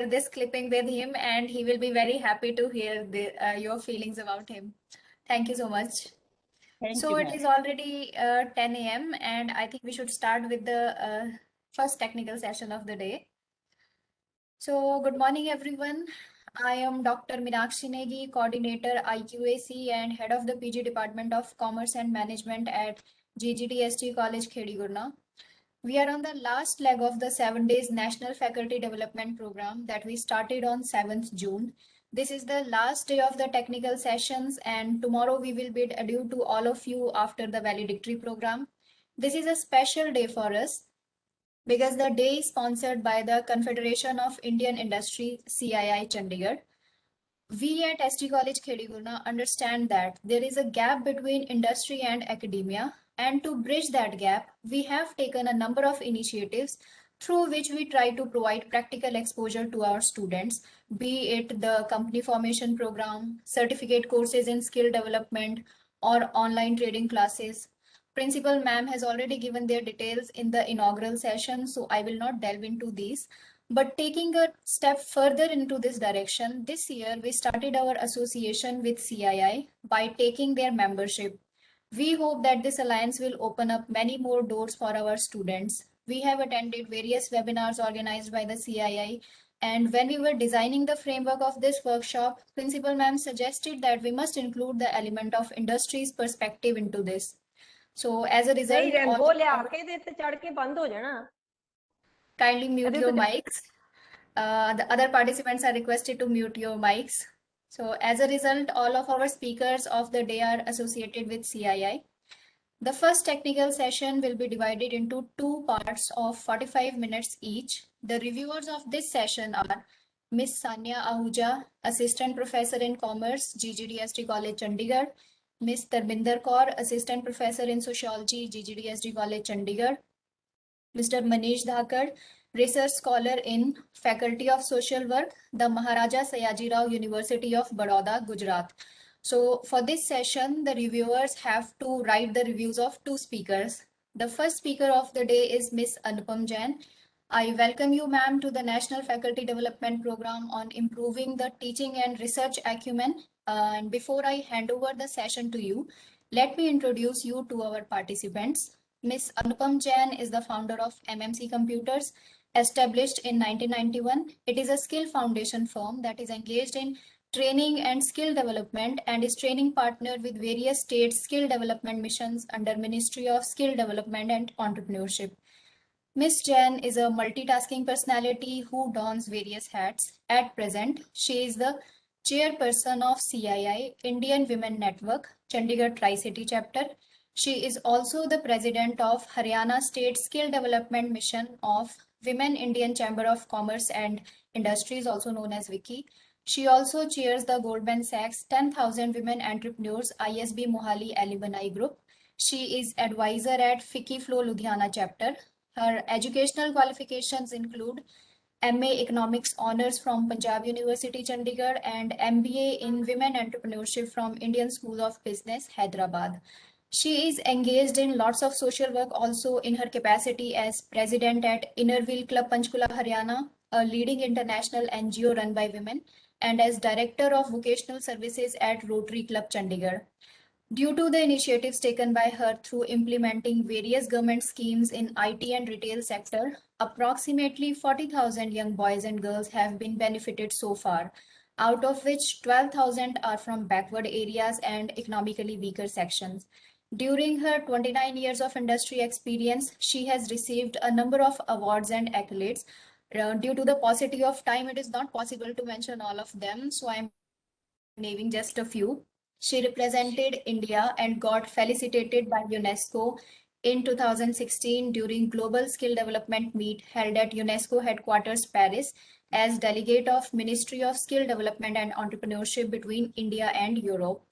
this clipping with him, and he will be very happy to hear your feelings about him. Thank you so much. Thank So you, it ma'am. is already 10 a.m. and I think we should start with the first technical session of the day. So good morning, everyone. I am Dr. Meenakshi Negi, Coordinator IQAC and Head of the PG Department of Commerce and Management at GGDST College, Khedigurna. We are on the last leg of the 7 days National Faculty Development Program that we started on 7th June. This is the last day of the technical sessions, and tomorrow we will bid adieu to all of you after the valedictory program. This is a special day for us because the day is sponsored by the Confederation of Indian Industry, CII Chandigarh. We at ST College Khedigurna understand that there is a gap between industry and academia, and to bridge that gap, we have taken a number of initiatives through which we try to provide practical exposure to our students, be it the company formation program, certificate courses in skill development, or online trading classes. Principal ma'am has already given their details in the inaugural session, so I will not delve into these. But taking a step further into this direction, this year we started our association with CII by taking their membership. We hope that this alliance will open up many more doors for our students. We have attended various webinars organized by the CII, and when we were designing the framework of this workshop, Principal Ma'am suggested that we must include the element of industry's perspective into this. So as a result, kindly mute your mics. The other participants are requested to mute your mics. So as a result, all of our speakers of the day are associated with CII. The first technical session will be divided into two parts of 45 minutes each. The reviewers of this session are Ms. Sanya Ahuja, Assistant Professor in Commerce, GGDST College, Chandigarh; Ms. Tarbinder Kaur, Assistant Professor in Sociology, GGDST College, Chandigarh; Mr. Manish Dhakad, Research Scholar in Faculty of Social Work, the Maharaja Sayajirao University of Baroda, Gujarat. So for this session, the reviewers have to write the reviews of two speakers. The first speaker of the day is Ms. Anupam Jain. I welcome you, ma'am, to the National Faculty Development Program on improving the teaching and research acumen. And before I hand over the session to you, let me introduce you to our participants. Ms. Anupam Jain is the founder of MMC Computers, established in 1991. It is a skill foundation firm that is engaged in training and skill development and is training partner with various state skill development missions under Ministry of Skill Development and Entrepreneurship. Ms. Jain is a multitasking personality who dons various hats. At present, she is the chairperson of CII, Indian Women Network, Chandigarh Tri-City Chapter. She is also the president of Haryana State Skill Development Mission of Women Indian Chamber of Commerce and Industries, also known as WICI. She also chairs the Goldman Sachs 10,000 Women Entrepreneurs ISB Mohali Alumni Group. She is advisor at FICCI Flow Ludhiana Chapter. Her educational qualifications include MA Economics Honours from Punjab University, Chandigarh, and MBA in Women Entrepreneurship from Indian School of Business, Hyderabad. She is engaged in lots of social work also in her capacity as president at Inner Wheel Club Panchkula, Haryana, a leading international NGO run by women, and as director of vocational services at Rotary Club, Chandigarh. Due to the initiatives taken by her through implementing various government schemes in IT and retail sector, approximately 40,000 young boys and girls have been benefited so far, out of which 12,000 are from backward areas and economically weaker sections. During her 29 years of industry experience, she has received a number of awards and accolades. Due to the paucity of time, it is not possible to mention all of them, so I'm naming just a few. She represented India and got felicitated by UNESCO in 2016 during Global Skill Development Meet held at UNESCO headquarters Paris as delegate of Ministry of Skill Development and Entrepreneurship between India and Europe.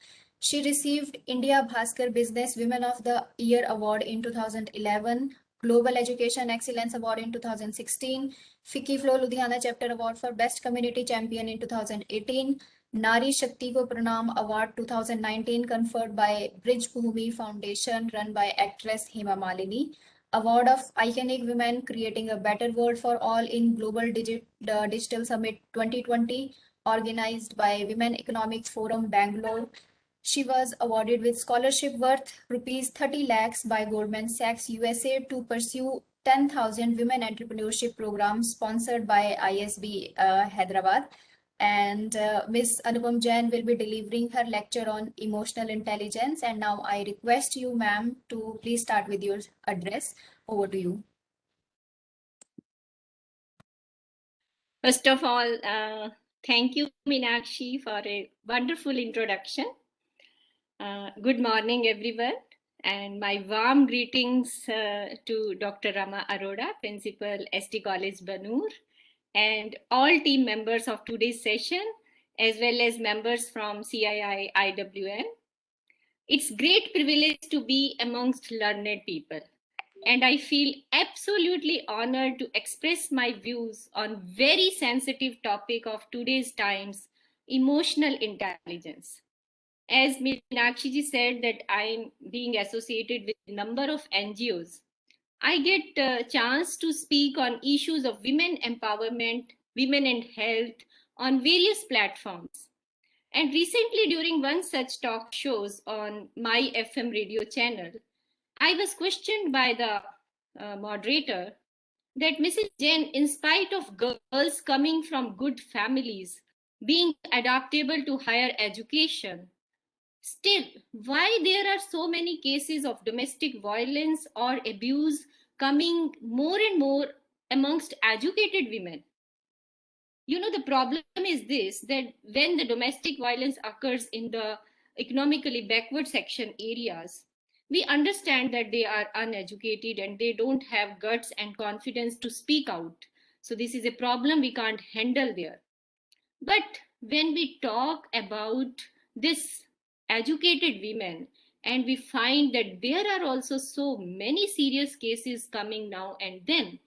She received India Bhaskar Business Women of the Year Award in 2011, Global Education Excellence Award in 2016, FICCI Flow Ludhiana Chapter Award for Best Community Champion in 2018, Nari Shakti Ko Pranam Award 2019 conferred by Bridge Bhumi Foundation run by actress Hema Malini, Award of Iconic Women Creating a Better World for All in Global Digital Summit 2020, organized by Women Economics Forum Bangalore. She was awarded with scholarship worth rupees 30 lakhs by Goldman Sachs USA to pursue 10,000 women entrepreneurship programs sponsored by ISB Hyderabad. And Ms. Anupam Jain will be delivering her lecture on emotional intelligence. And now I request you, ma'am, to please start with your address. Over to you. First of all, thank you, Meenakshi, for a wonderful introduction. Good morning, everyone, and my warm greetings to Dr. Rama Arora, Principal, ST College, Banur, and all team members of today's session, as well as members from CII-IWN. It's great privilege to be amongst learned people, and I feel absolutely honored to express my views on very sensitive topic of today's times, emotional intelligence. As Meenakshi ji said that I'm being associated with a number of NGOs, I get a chance to speak on issues of women empowerment, women and health on various platforms. And recently during one such talk shows on my FM radio channel, I was questioned by the moderator that Mrs. Jain, in spite of girls coming from good families, being adaptable to higher education, still, why there are so many cases of domestic violence or abuse coming more and more amongst educated women? You know, the problem is this, that when the domestic violence occurs in the economically backward section areas, we understand that they are uneducated and they don't have guts and confidence to speak out. So this is a problem we can't handle there. But when we talk about this educated women, and we find that there are also so many serious cases coming now and then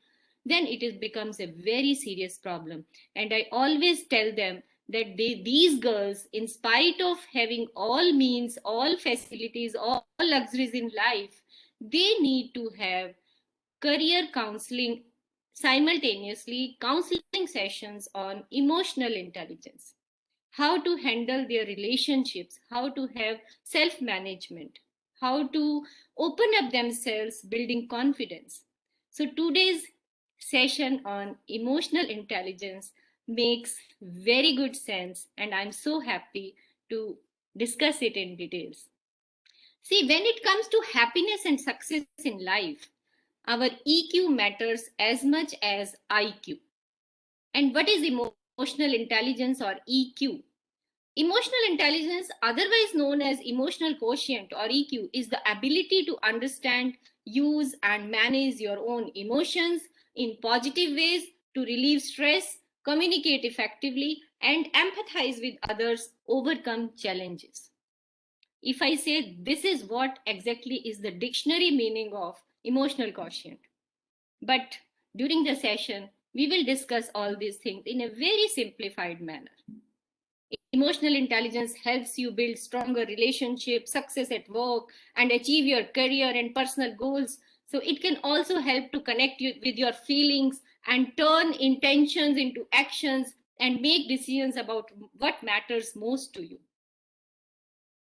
it becomes a very serious problem. And I always tell them that these girls, in spite of having all means, all facilities, all luxuries in life, they need to have career counseling, simultaneously counseling sessions on emotional intelligence, how to handle their relationships, how to have self management, how to open up themselves, building confidence. So today's session on emotional intelligence makes very good sense, and I'm so happy to discuss it in details. See, when it comes to happiness and success in life, our EQ matters as much as IQ. And what is emotional intelligence or EQ? Emotional intelligence, otherwise known as emotional quotient or EQ, is the ability to understand, use, and manage your own emotions in positive ways to relieve stress, communicate effectively, and empathize with others, overcome challenges. If I say this is what exactly is the dictionary meaning of emotional quotient. But during the session, we will discuss all these things in a very simplified manner. Emotional intelligence helps you build stronger relationships, success at work, and achieve your career and personal goals. So it can also help to connect you with your feelings and turn intentions into actions and make decisions about what matters most to you.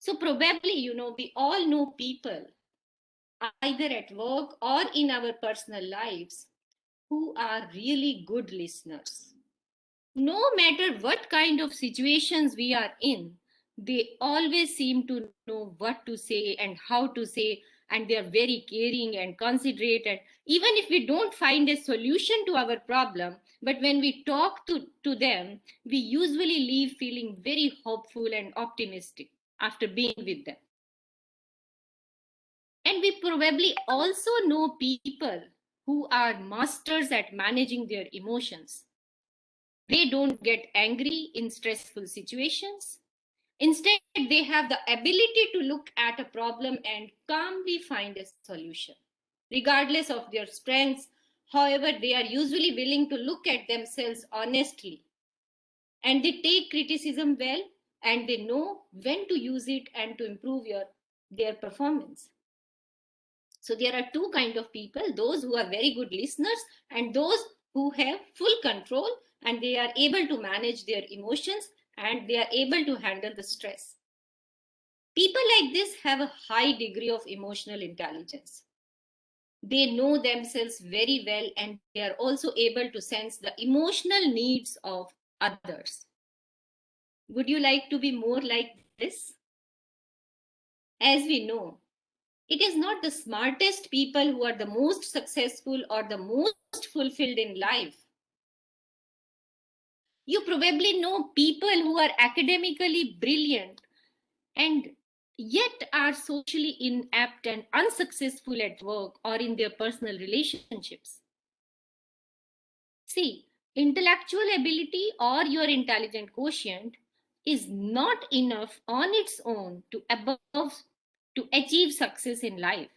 So probably, you know, we all know people either at work or in our personal lives who are really good listeners. No matter what kind of situations we are in, they always seem to know what to say and how to say, and they are very caring and considerate. And even if we don't find a solution to our problem, but when we talk to them, we usually leave feeling very hopeful and optimistic after being with them. And we probably also know people who are masters at managing their emotions. They don't get angry in stressful situations. Instead, they have the ability to look at a problem and calmly find a solution. Regardless of their strengths, however, they are usually willing to look at themselves honestly. And they take criticism well, and they know when to use it and to improve their performance. So there are two kinds of people, those who are very good listeners and those who have full control and they are able to manage their emotions and they are able to handle the stress. People like this have a high degree of emotional intelligence. They know themselves very well and they are also able to sense the emotional needs of others. Would you like to be more like this? As we know, it is not the smartest people who are the most successful or the most fulfilled in life. You probably know people who are academically brilliant and yet are socially inept and unsuccessful at work or in their personal relationships. See, intellectual ability or your intelligent quotient is not enough on its own to achieve success in life.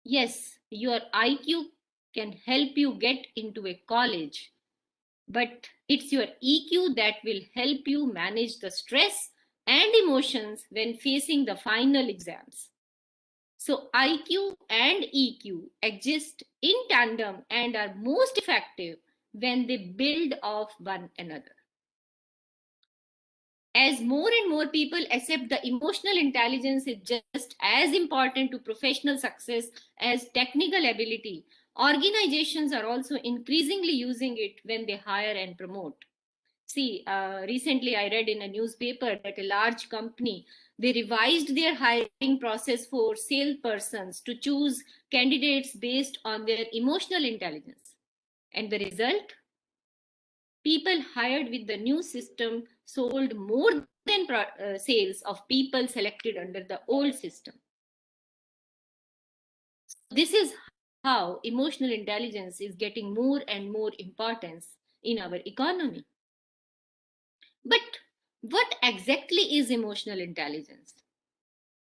Yes, your IQ can help you get into a college, but it's your EQ that will help you manage the stress and emotions when facing the final exams. So IQ and EQ exist in tandem and are most effective when they build off one another. As more and more people accept the emotional intelligence is just as important to professional success as technical ability, organizations are also increasingly using it when they hire and promote. See, recently I read in a newspaper that a large company, they revised their hiring process for salespersons to choose candidates based on their emotional intelligence. And the result? People hired with the new system sold more than sales of people selected under the old system. This is how emotional intelligence is getting more and more importance in our economy. But what exactly is emotional intelligence?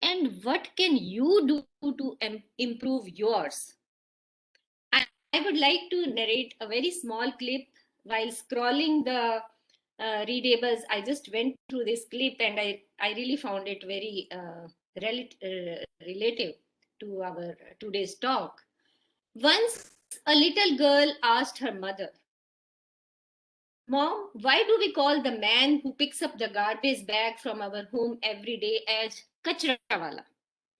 And what can you do to improve yours? I would like to narrate a very small clip while scrolling the readables. I just went through this clip and I really found it very relative to our today's talk. Once a little girl asked her mother, Mom, why do we call the man who picks up the garbage bag from our home every day as kachra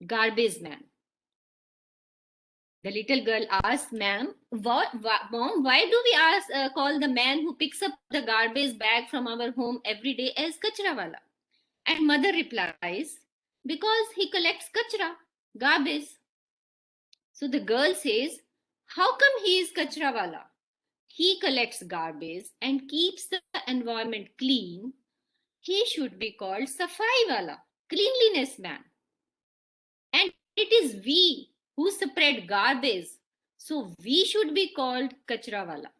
garbage man? The little girl asked, Ma'am, Mom, why do we call the man who picks up the garbage bag from our home every day as kachra? And mother replies, because he collects kachra, garbage. So the girl says, how come he is kachra? He collects garbage and keeps the environment clean. He should be called Safai Wala, cleanliness man. And it is we who spread garbage. So we should be called Kachra Wala.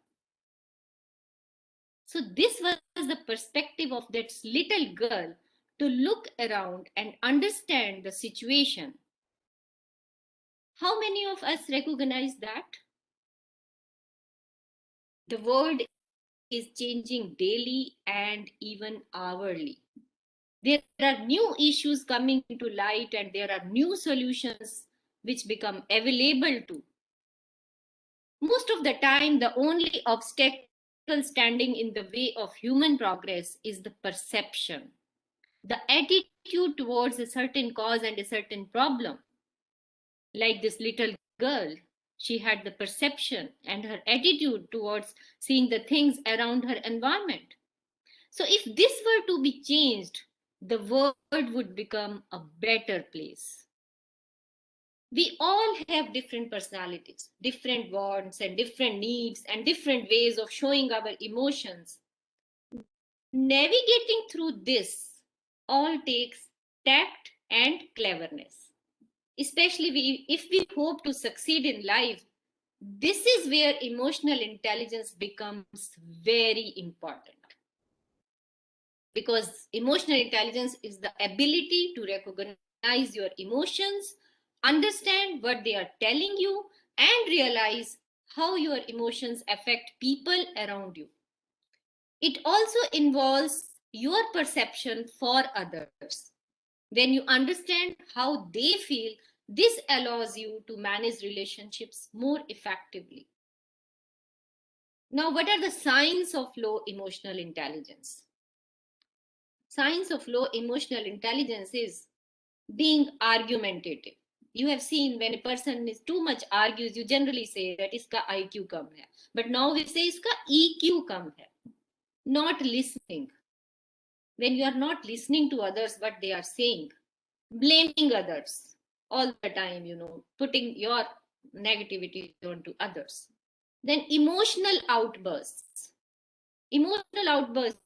So this was the perspective of that little girl to look around and understand the situation. How many of us recognize that? The world is changing daily and even hourly. There are new issues coming into light and there are new solutions which become available to. Most of the time, the only obstacle standing in the way of human progress is the perception, the attitude towards a certain cause and a certain problem. Like this little girl, she had the perception and her attitude towards seeing the things around her environment. So if this were to be changed, the world would become a better place. We all have different personalities, different wants and different needs and different ways of showing our emotions. Navigating through this all takes tact and cleverness. Especially if we hope to succeed in life, this is where emotional intelligence becomes very important. Because emotional intelligence is the ability to recognize your emotions, understand what they are telling you, and realize how your emotions affect people around you. It also involves your perception for others. When you understand how they feel, This allows you to manage relationships more effectively. Now, what are the signs of low emotional intelligence? Signs of low emotional intelligence is being argumentative. You have seen when a person is too much argues, you generally say that iska IQ kam hai. But now we say iska EQ kam hai. Not listening. When you are not listening to others, what they are saying, blaming others all the time, putting your negativity onto others. Then emotional outbursts. Emotional outbursts,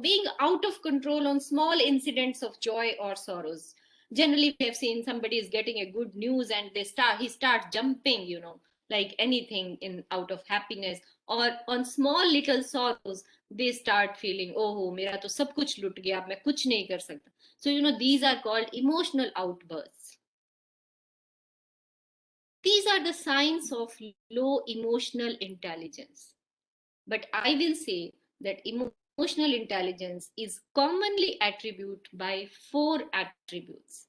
being out of control on small incidents of joy or sorrows. Generally, we have seen somebody is getting a good news and he starts jumping, like anything in out of happiness, or on small little sorrows, they start feeling, oh, mera to sab kuch lut gaya, ab main kuch nahi kar sakta. So, these are called emotional outbursts. These are the signs of low emotional intelligence. But I will say that emotional intelligence is commonly attributed by 4 attributes.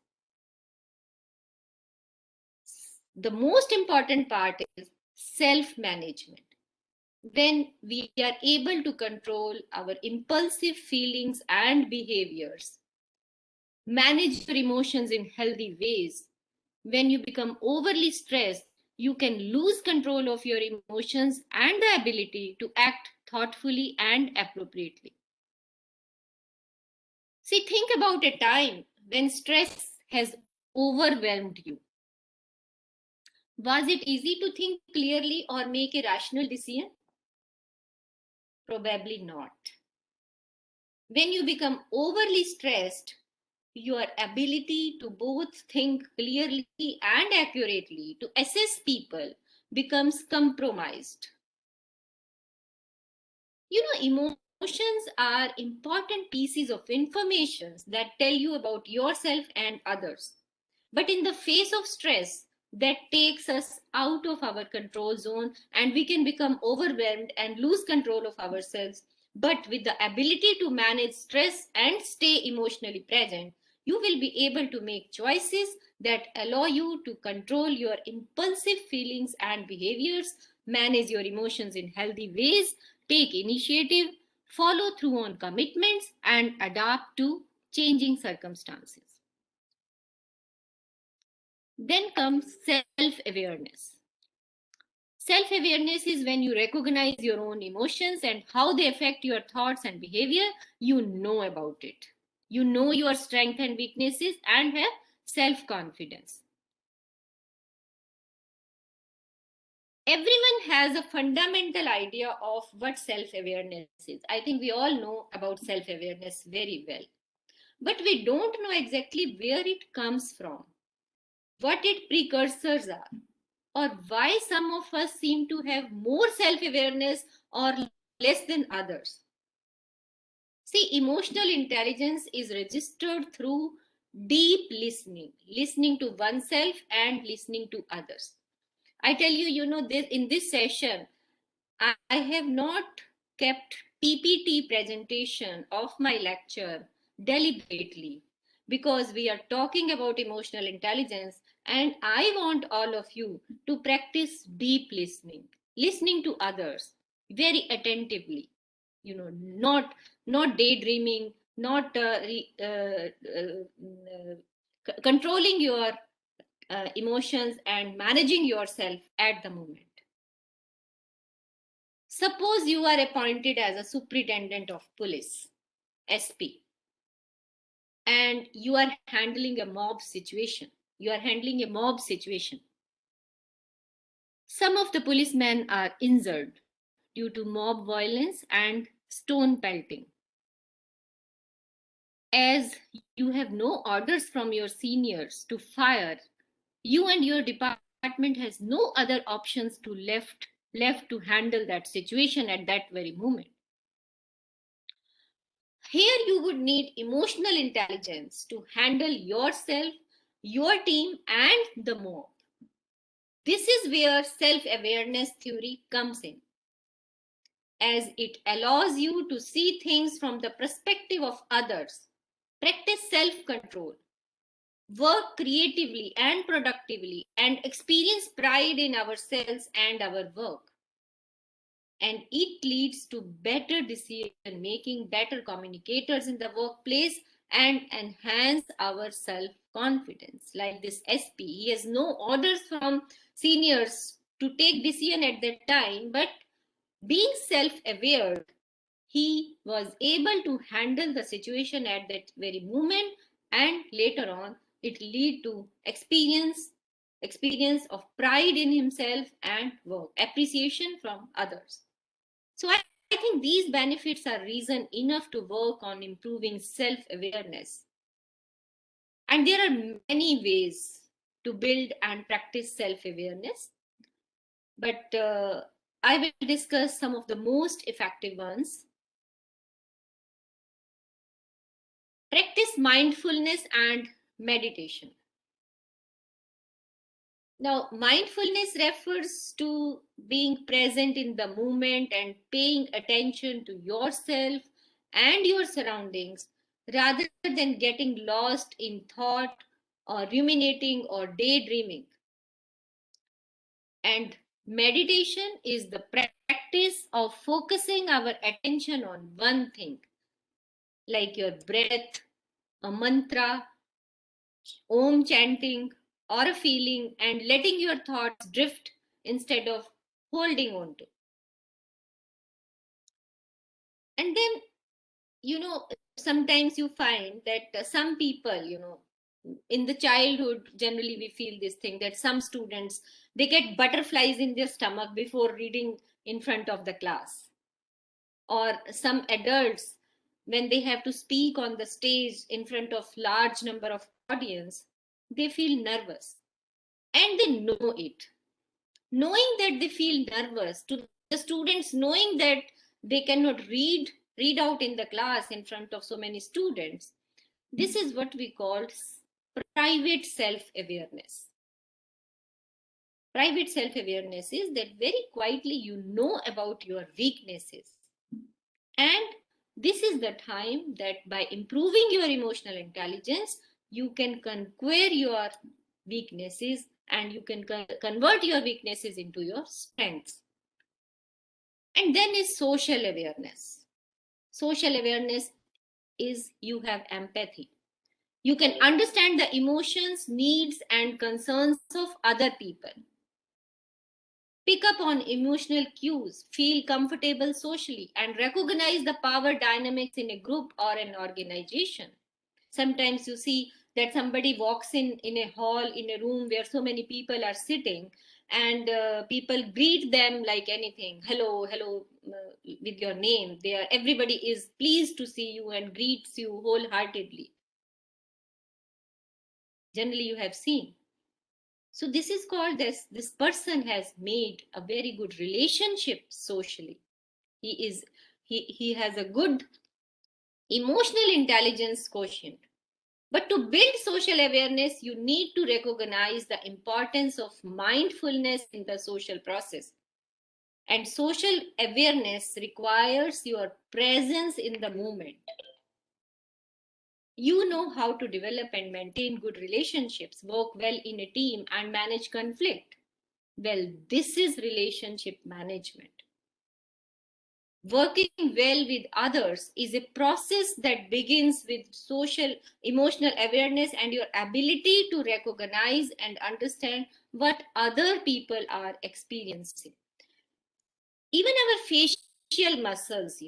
The most important part is self-management. When we are able to control our impulsive feelings and behaviors, manage your emotions in healthy ways, when you become overly stressed, you can lose control of your emotions and the ability to act thoughtfully and appropriately. See, think about a time when stress has overwhelmed you. Was it easy to think clearly or make a rational decision? Probably not. When you become overly stressed, your ability to both think clearly and accurately, to assess people, becomes compromised. Emotions are important pieces of information that tell you about yourself and others. But in the face of stress, that takes us out of our control zone and we can become overwhelmed and lose control of ourselves. But with the ability to manage stress and stay emotionally present, you will be able to make choices that allow you to control your impulsive feelings and behaviors, manage your emotions in healthy ways, take initiative, follow through on commitments, and adapt to changing circumstances. Then comes self-awareness. Self-awareness is when you recognize your own emotions and how they affect your thoughts and behavior. You know about it. You know your strengths and weaknesses and have self-confidence. Everyone has a fundamental idea of what self-awareness is. I think we all know about self-awareness very well. But we don't know exactly where it comes from, what its precursors are, or why some of us seem to have more self-awareness or less than others. See, emotional intelligence is registered through deep listening, listening to oneself and listening to others. I tell you, in this session, I have not kept PPT presentation of my lecture deliberately because we are talking about emotional intelligence and I want all of you to practice deep listening, listening to others very attentively, not daydreaming, not controlling your emotions and managing yourself at the moment. Suppose you are appointed as a superintendent of police, SP, and you are handling a mob situation. You are handling a mob situation. Some of the policemen are injured due to mob violence and stone pelting. As you have no orders from your seniors to fire, you and your department has no other options to left to handle that situation at that very moment. Here you would need emotional intelligence to handle yourself, your team, and the mob. This is where self-awareness theory comes in, as it allows you to see things from the perspective of others, practice self-control, work creatively and productively, and experience pride in ourselves and our work. And it leads to better decision making, better communicators in the workplace, and enhance our self confidence. Like this SP, he has no orders from seniors to take decision at that time, but being self aware, he was able to handle the situation at that very moment, and later on it lead to experience of pride in himself and work appreciation from others. So I think these benefits are reason enough to work on improving self awareness. And there are many ways to build and practice self awareness, but I will discuss some of the most effective ones. Practice mindfulness and meditation. Now, mindfulness refers to being present in the moment and paying attention to yourself and your surroundings rather than getting lost in thought or ruminating or daydreaming. And meditation is the practice of focusing our attention on one thing, like your breath, a mantra, om chanting, or a feeling, and letting your thoughts drift instead of holding on to. And then, sometimes you find that some people, in the childhood, generally we feel this thing that some students, they get butterflies in their stomach before reading in front of the class. Or some adults, when they have to speak on the stage in front of large number of audience, they feel nervous and they know it. Knowing that they feel nervous, to the students knowing that they cannot read out in the class in front of so many students, this is what we call private self-awareness. Private self-awareness is that very quietly you know about your weaknesses, and this is the time that by improving your emotional intelligence you can conquer your weaknesses, and you can convert your weaknesses into your strengths. And then is social awareness. Social awareness is you have empathy. You can understand the emotions, needs, and concerns of other people. Pick up on emotional cues, feel comfortable socially, and recognize the power dynamics in a group or an organization. Sometimes you see that somebody walks in a hall, in a room where so many people are sitting, and people greet them like anything, hello, hello, with your name. Everybody is pleased to see you and greets you wholeheartedly. Generally you have seen. So this is called this person has made a very good relationship socially. He has a good emotional intelligence quotient. But to build social awareness, you need to recognize the importance of mindfulness in the social process. And social awareness requires your presence in the moment. You know how to develop and maintain good relationships, work well in a team, and manage conflict. Well, this is relationship management. Working well with others is a process that begins with social emotional awareness and your ability to recognize and understand what other people are experiencing. Even our facial muscles,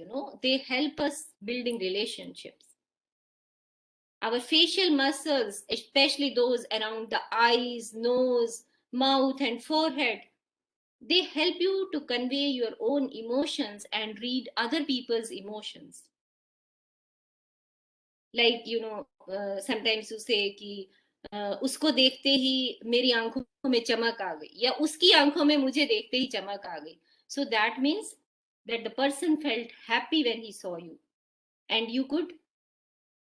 they help us building relationships. Our facial muscles, especially those around the eyes, nose, mouth, and forehead, they help you to convey your own emotions and read other people's emotions. Like, sometimes you say कि उसको देखते ही मेरी आंखों में चमक आ गई, या उसकी आंखों में मुझे देखते ही चमक आ गई. So that means that the person felt happy when he saw you, and you could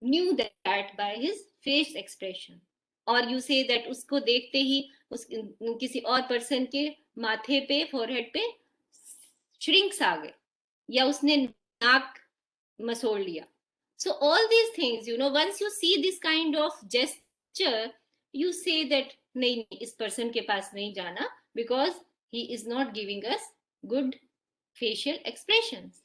knew that by his face expression. और you say that उसको देखते ही किसी और पर्सन के माथे पे, फोरहेड पे श्रिंक्स आ गए, या उसने नाक मसोड़ लिया. So all these things, once you see this kind of gesture, you say that nahi, is person ke paas nahi jana because he is not giving us good facial expressions.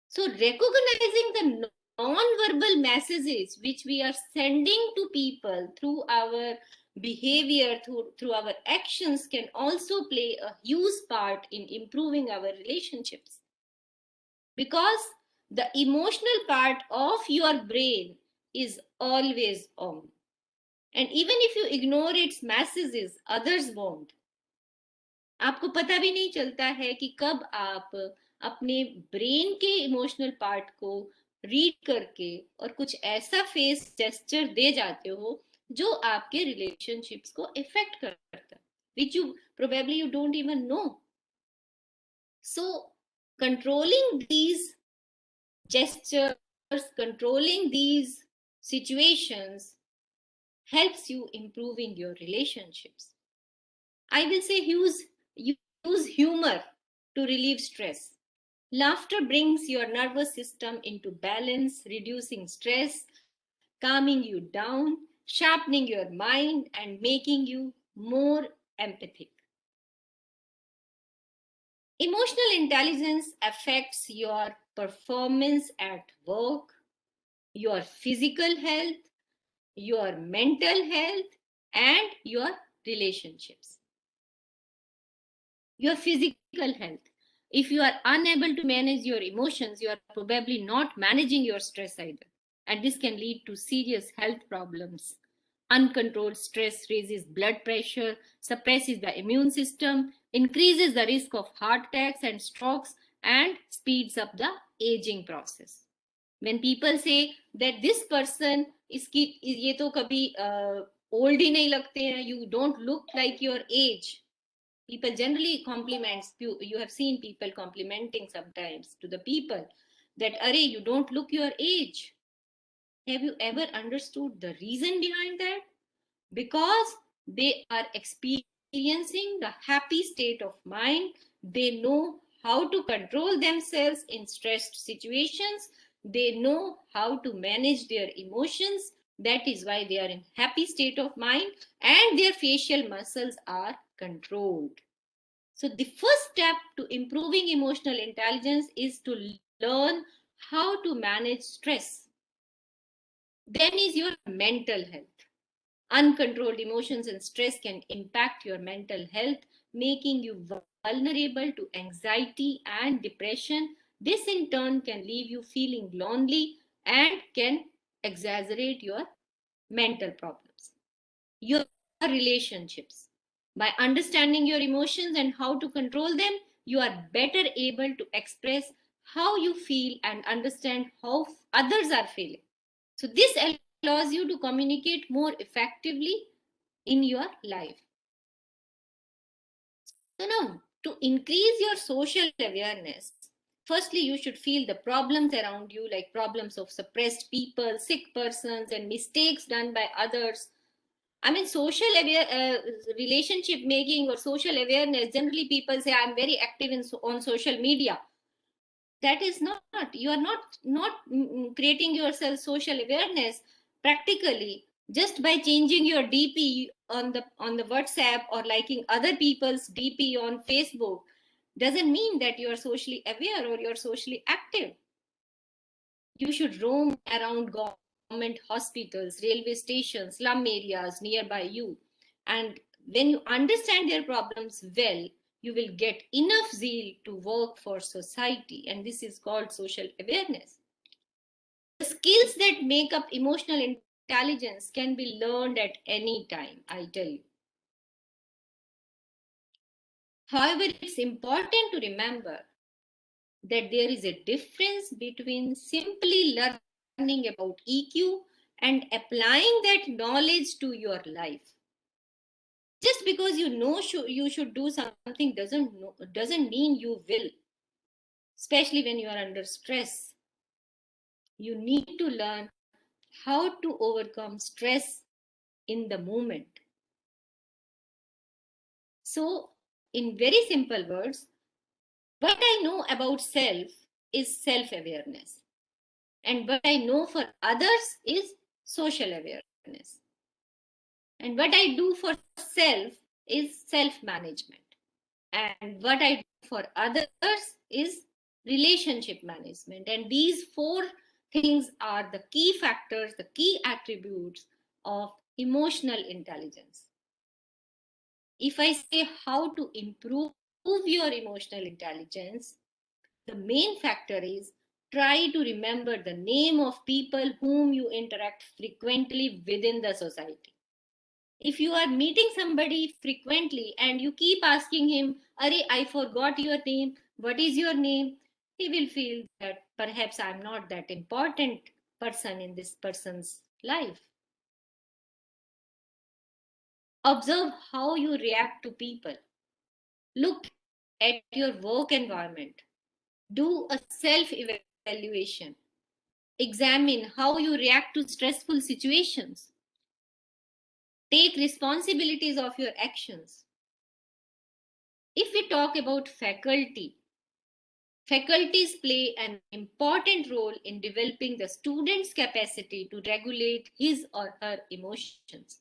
So recognizing the non-verbal messages which we are sending to people through our behavior, through our actions, can also play a huge part in improving our relationships. Because the emotional part of your brain is always on. And even if you ignore its messages, others won't. आपको पता भी नहीं चलता है कि कब आप अपने ब्रेन के इमोशनल पार्ट को रीड करके और कुछ ऐसा फेस जेस्चर दे जाते हो जो आपके रिलेशनशिप्स को इफेक्ट करता है, which you probably you don't even know. So controlling these gestures, controlling these situations helps you improving your relationships. I will say use humor to relieve stress. Laughter brings your nervous system into balance, reducing stress, calming you down, sharpening your mind, and making you more empathic. Emotional intelligence affects your performance at work, your physical health, your mental health, and your relationships. Your physical health. If you are unable to manage your emotions, you are probably not managing your stress either. And this can lead to serious health problems. Uncontrolled stress raises blood pressure, suppresses the immune system, increases the risk of heart attacks and strokes, and speeds up the aging process. When people say that this person इसकी ये तो कभी old ही नहीं लगते हैं, you don't look like your age. People generally compliments, you have seen people complimenting sometimes to the people that Arey, you don't look your age. Have you ever understood the reason behind that? Because they are experiencing the happy state of mind. They know how to control themselves in stressed situations. They know how to manage their emotions. That is why they are in happy state of mind and their facial muscles are controlled. So the first step to improving emotional intelligence is to learn how to manage stress. Then is your mental health. Uncontrolled emotions and stress can impact your mental health, making you vulnerable to anxiety and depression. This in turn can leave you feeling lonely and can exaggerate your mental problems. Your relationships. By understanding your emotions and how to control them, you are better able to express how you feel and understand how others are feeling. So, this allows you to communicate more effectively in your life. So, now to increase your social awareness, firstly, you should feel the problems around you, like problems of suppressed people, sick persons, and mistakes done by others. I mean, relationship making or social awareness. Generally, people say I'm very active on social media. That is not. You are not creating yourself social awareness practically just by changing your DP on the WhatsApp or liking other people's DP on Facebook. Doesn't mean that you are socially aware or you are socially active. You should roam around government hospitals, railway stations, slum areas nearby you. And when you understand their problems well, you will get enough zeal to work for society. And this is called social awareness. The skills that make up emotional intelligence can be learned at any time, I tell you. However, it's important to remember that there is a difference between simply learning about EQ and applying that knowledge to your life. Just because you know you should do something doesn't mean you will, especially when you are under stress. You need to learn how to overcome stress in the moment. So, in very simple words, what I know about self is self-awareness. And what I know for others is social awareness. And what I do for self is self-management. And what I do for others is relationship management. And these four things are the key factors, the key attributes of emotional intelligence. If I say how to improve your emotional intelligence, the main factor is try to remember the name of people whom you interact frequently within the society. If you are meeting somebody frequently and you keep asking him, Arey, I forgot your name, what is your name? He will feel that perhaps I'm not that important person in this person's life. Observe how you react to people. Look at your work environment. Do a self evaluation. Examine how you react to stressful situations. Take responsibilities of your actions. If we talk about faculties play an important role in developing the student's capacity to regulate his or her emotions.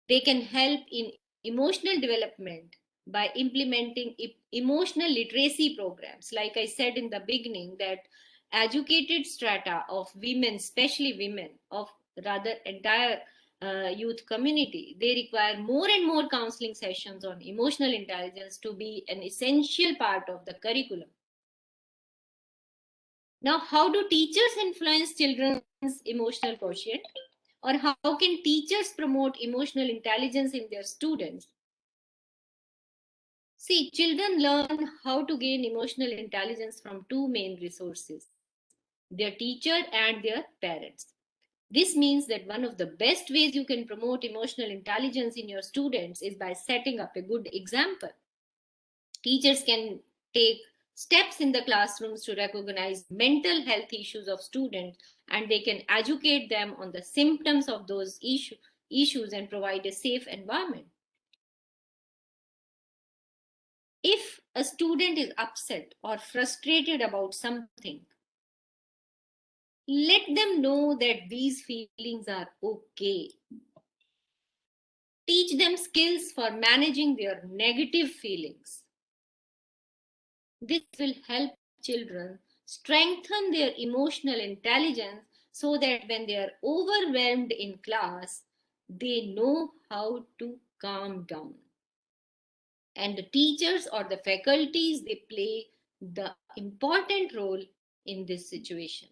They can help in emotional development by implementing emotional literacy programs. Like I said in the beginning, that educated strata of women, especially women, of rather entire youth community, they require more and more counseling sessions on emotional intelligence to be an essential part of the curriculum. Now, how do teachers influence children's emotional quotient? Or how can teachers promote emotional intelligence in their students? See, children learn how to gain emotional intelligence from two main resources, their teacher and their parents. This means that one of the best ways you can promote emotional intelligence in your students is by setting up a good example. Teachers can take steps in the classrooms to recognize mental health issues of students, and they can educate them on the symptoms of those issues and provide a safe environment. If a student is upset or frustrated about something, let them know that these feelings are okay. Teach them skills for managing their negative feelings. This will help children strengthen their emotional intelligence so that when they are overwhelmed in class, they know how to calm down. And the teachers or the faculties, they play the important role in this situation.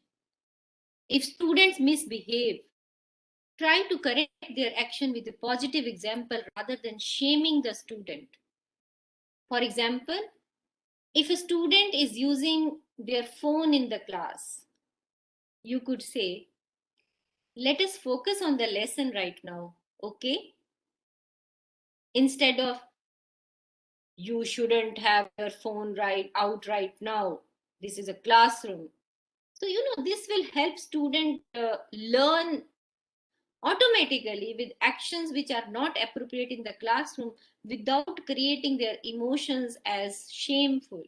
If students misbehave, try to correct their action with a positive example rather than shaming the student. For example, if a student is using their phone in the class, you could say, let us focus on the lesson right now, okay? Instead of, you shouldn't have your phone out right now. This is a classroom. So, this will help student learn automatically with actions which are not appropriate in the classroom without creating their emotions as shameful.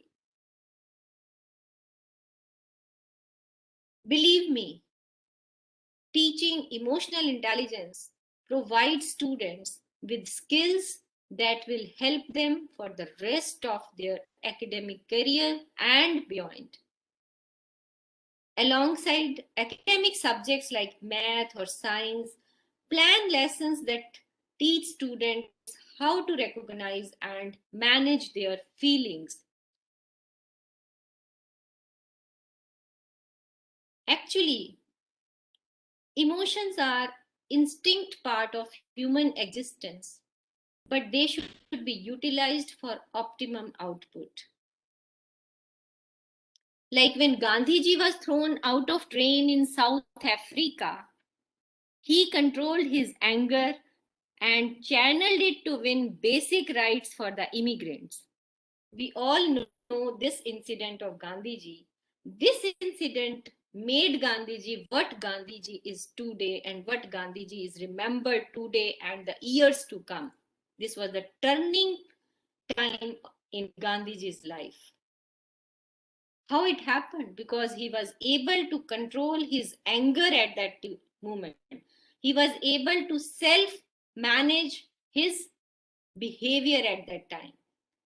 Believe me, teaching emotional intelligence provides students with skills that will help them for the rest of their academic career and beyond. Alongside academic subjects like math or science, plan lessons that teach students how to recognize and manage their feelings. Actually, emotions are instinct part of human existence, but they should be utilized for optimum output. Like when Gandhiji was thrown out of train in South Africa, he controlled his anger and channeled it to win basic rights for the immigrants. We all know this incident of Gandhiji. This incident made Gandhiji what Gandhiji is today and what Gandhiji is remembered today and the years to come. This was the turning time in Gandhiji's life. How it happened? Because he was able to control his anger at that moment. He was able to self-manage his behavior at that time.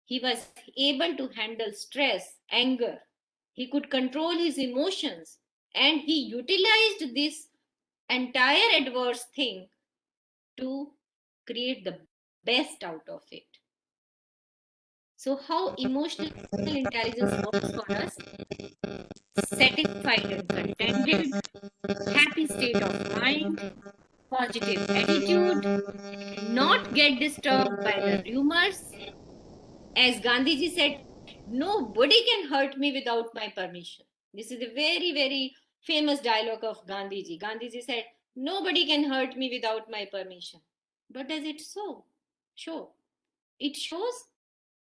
He was able to handle stress, anger. He could control his emotions, and he utilized this entire adverse thing to create the best out of it. So, how emotional intelligence works for us? Satisfied and contented, happy state of mind, positive attitude, not get disturbed by the rumors. As Gandhiji said, nobody can hurt me without my permission. This is a very, very famous dialogue of Gandhiji. Gandhiji said, nobody can hurt me without my permission. But does it show? It shows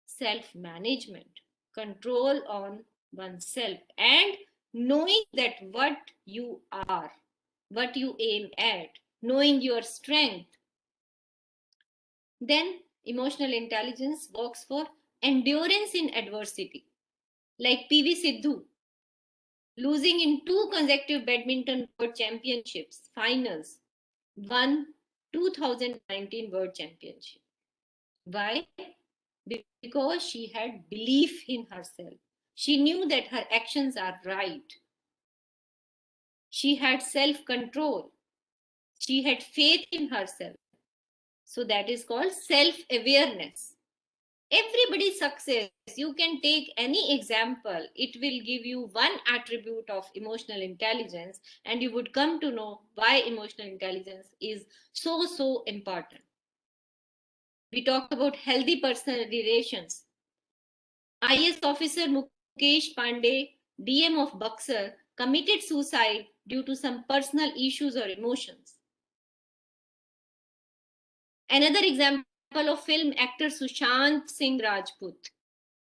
self-management, control on oneself, and knowing that what you are, what you aim at, knowing your strength. Then emotional intelligence works for endurance in adversity. Like PV Sidhu, losing in 2 consecutive badminton world championships finals, won 2019 world championship. Why? Because she had belief in herself. She knew that her actions are right. She had self-control. She had faith in herself. So that is called self-awareness. Everybody's success, you can take any example, it will give you one attribute of emotional intelligence, and you would come to know why emotional intelligence is so important. We talk about healthy personal relations. IS officer Mukesh Pandey, DM of Buxar, committed suicide due to some personal issues or emotions. Another example of film actor Sushant Singh Rajput.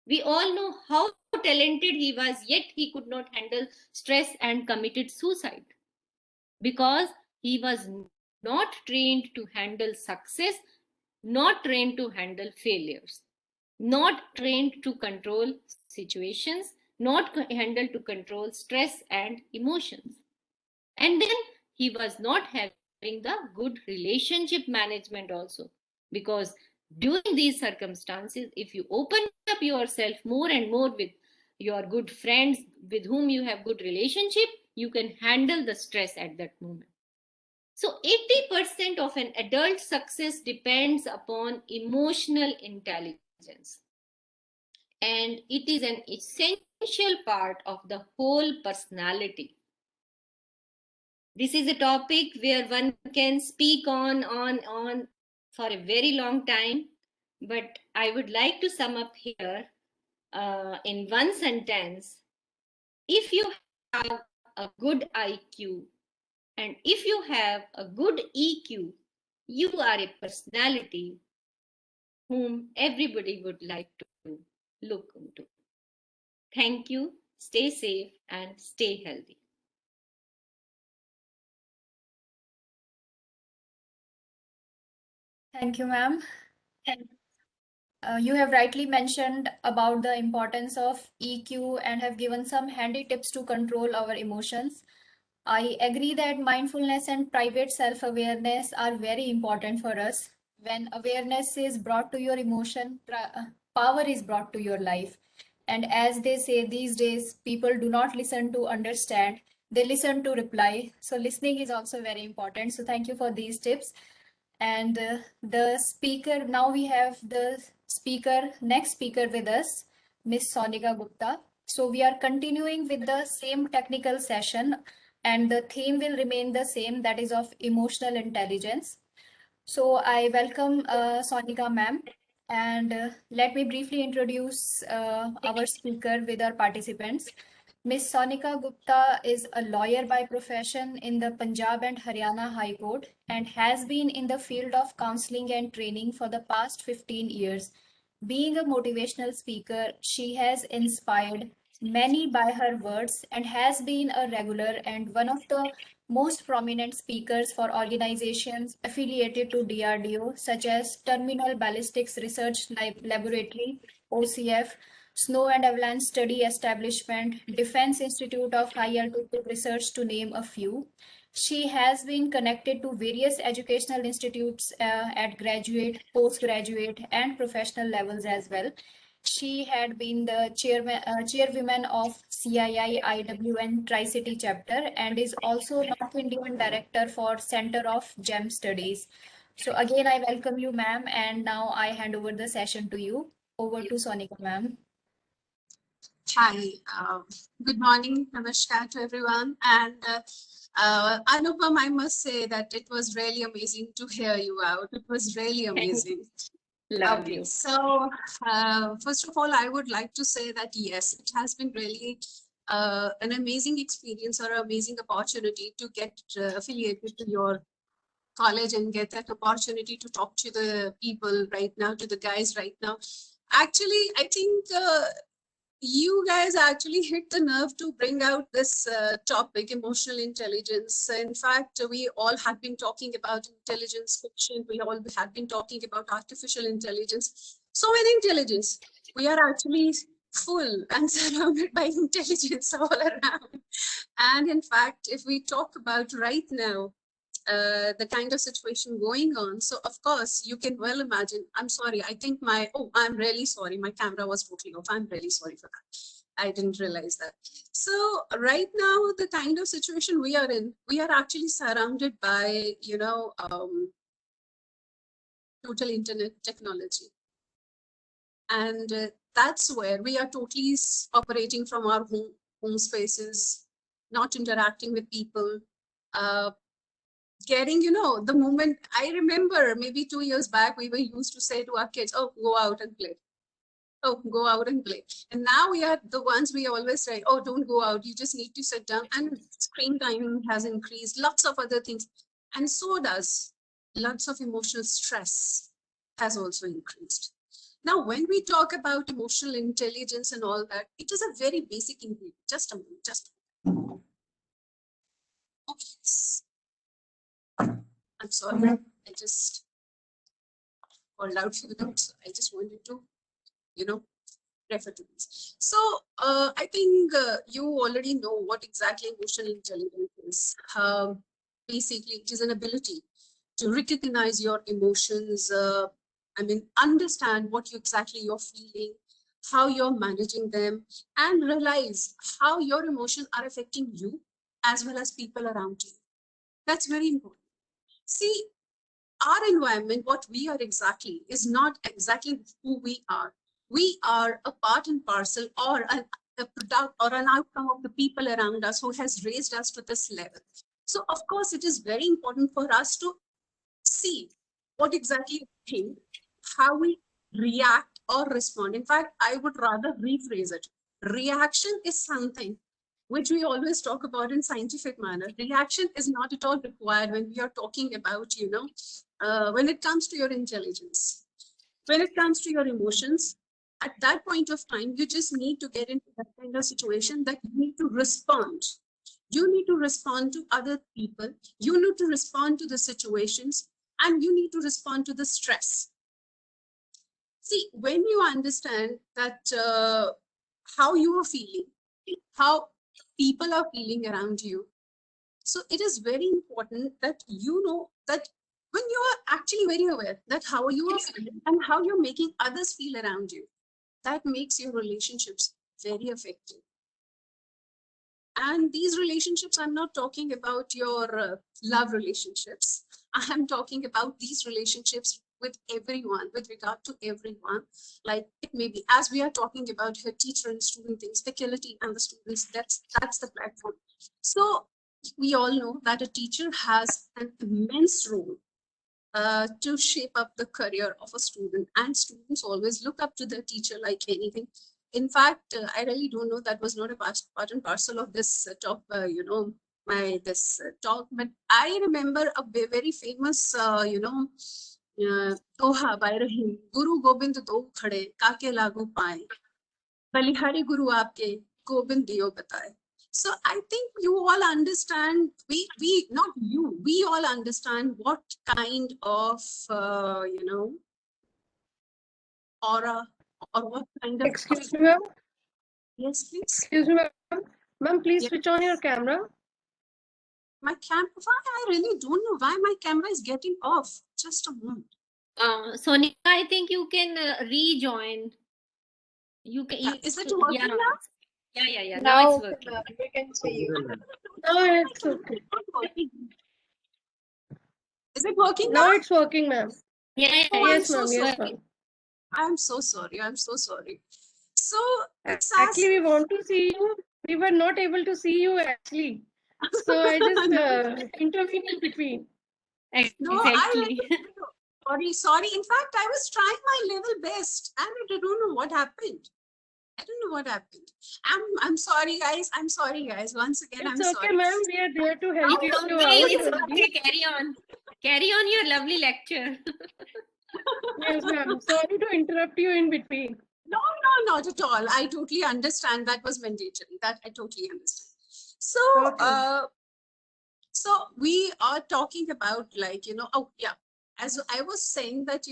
We all know how talented he was, yet he could not handle stress and committed suicide because he was not trained to handle success, not trained to handle failures, not trained to control situations, not handled to control stress and emotions. And then he was not having the good relationship management also, because during these circumstances, if you open up yourself more and more with your good friends with whom you have good relationship, you can handle the stress at that moment. So 80% of an adult success depends upon emotional intelligence, and it is an essential part of the whole personality. This is a topic where one can speak on for a very long time, but I would like to sum up here in one sentence. If you have a good IQ and if you have a good EQ, you are a personality whom everybody would like to look into. Thank you. Stay safe and stay healthy. Thank you, ma'am. You have rightly mentioned about the importance of EQ and have given some handy tips to control our emotions. I agree that mindfulness and private self-awareness are very important for us. When awareness is brought to your emotion, power is brought to your life. And as they say these days, people do not listen to understand, they listen to reply. So listening is also very important. So thank you for these tips. And the speaker, now we have the next speaker with us, Miss Sonika Gupta. So we are continuing with the same technical session, and the theme will remain the same, that is of emotional intelligence. So I welcome Sonika ma'am, and let me briefly introduce our speaker with our participants. Ms. Sonika Gupta is a lawyer by profession in the Punjab and Haryana High Court and has been in the field of counseling and training for the past 15 years. Being a motivational speaker, she has inspired many by her words and has been a regular and one of the most prominent speakers for organizations affiliated to DRDO, such as Terminal Ballistics Research Laboratory, OCF, Snow and Avalanche Study Establishment, Defense Institute of High Altitude Research, to name a few. She has been connected to various educational institutes at graduate, postgraduate, and professional levels as well. She had been the chairwoman of CII-IWN Tri-City chapter and is also North Indian Director for Center of GEM Studies. So again, I welcome you, ma'am, and now I hand over the session to you. Over to Sonika, ma'am. Hi, good morning, namaskar to everyone. And Anupam, I must say that it was really amazing to hear you out. It was really amazing. Love Okay, you. so first of all, I would like to say that yes, it has been really an amazing experience or amazing opportunity to get affiliated to your college and get that opportunity to talk to the people right now, to the guys right now. Actually, I think you guys actually hit the nerve to bring out this topic, emotional intelligence. In fact, we all have been talking about intelligence fiction. We all have been talking about artificial intelligence. So many intelligence. We are actually full and surrounded by intelligence all around. And in fact, if we talk about right now, the kind of situation going on. So of course, you can well imagine, I'm sorry, I think I'm really sorry. My camera was totally off. I'm really sorry for that. I didn't realize that. So right now, the kind of situation we are in, we are actually surrounded by, total internet technology. And that's where we are totally operating from our home spaces, not interacting with people, getting, the moment. I remember maybe 2 years back, we were used to say to our kids, oh, go out and play. Oh, go out and play. And now we are the ones we always say, oh, don't go out. You just need to sit down. And screen time has increased, lots of other things. And so does lots of emotional stress has also increased. Now, when we talk about emotional intelligence and all that, it is a very basic ingredient. Just a minute, just a minute. Okay. I'm sorry, I just called out few notes. I just wanted to, refer to this. So I think you already know what exactly emotional intelligence is. Basically, it is an ability to recognize your emotions. Understand what you're feeling, how you're managing them, and realize how your emotions are affecting you as well as people around you. That's very important. See, our environment, what we are exactly, is not exactly who we are. We are a part and parcel or a product or an outcome of the people around us who has raised us to this level. So of course, it is very important for us to see what exactly we think, how we react or respond. In fact, I would rather rephrase it. Reaction is something which we always talk about in scientific manner. Reaction is not at all required when we are talking about, when it comes to your intelligence, when it comes to your emotions. At that point of time, you just need to get into that kind of situation that you need to respond. You need to respond to other people. You need to respond to the situations, and you need to respond to the stress. See, when you understand that how you are feeling, how people are feeling around you, so it is very important that you know that when you are actually very aware that how you are feeling and how you're making others feel around you, that makes your relationships very effective. And these relationships, I'm not talking about your love relationships. I'm talking about these relationships with everyone, with regard to everyone. Like it may be, as we are talking about here, teacher and student things, faculty and the students, that's the platform. So we all know that a teacher has an immense role to shape up the career of a student, and students always look up to the teacher like anything. In fact, I really don't know, that was not a part and parcel of this talk, talk, but I remember a very famous, Doha by Rahim, Guru Gobind do khade, kake lagu paaye, Balihari Guru aapke, Gobind diyo bataye. So I think you all understand, we not you, we all understand what kind of, aura or what kind of... Excuse me, ma'am. Yes, please. Excuse me, ma'am. Ma'am, please Yeah. switch on your camera. My camera, I really don't know why my camera is getting off. Just a moment. Sonika, I think you can rejoin. You can. Is it working yeah, now? Yeah. Now Now it's working. we can see you. Now it's okay. Is it working Now now? it's working, ma'am. Yeah, Oh, Yes, I'm so ma'am. Yes, sorry. ma'am. I'm so sorry. I'm so sorry. So it's Actually, we want to see you. We were not able to see you actually. So I just intervene in between. No, I Exactly. really sorry. In fact, I was trying my level best, and I don't know what happened. I don't know what happened. I'm sorry, guys. I'm sorry, guys. Once again, It's I'm okay, sorry. ma'am. We are there to help you It's out okay. only. Carry on. Carry on your lovely lecture. Yes, ma'am. Sorry to interrupt you in between. No, not at all. I totally understand. That was mandatory. That I totally understand. So, Okay. so we are talking about, like, oh yeah, as I was saying that,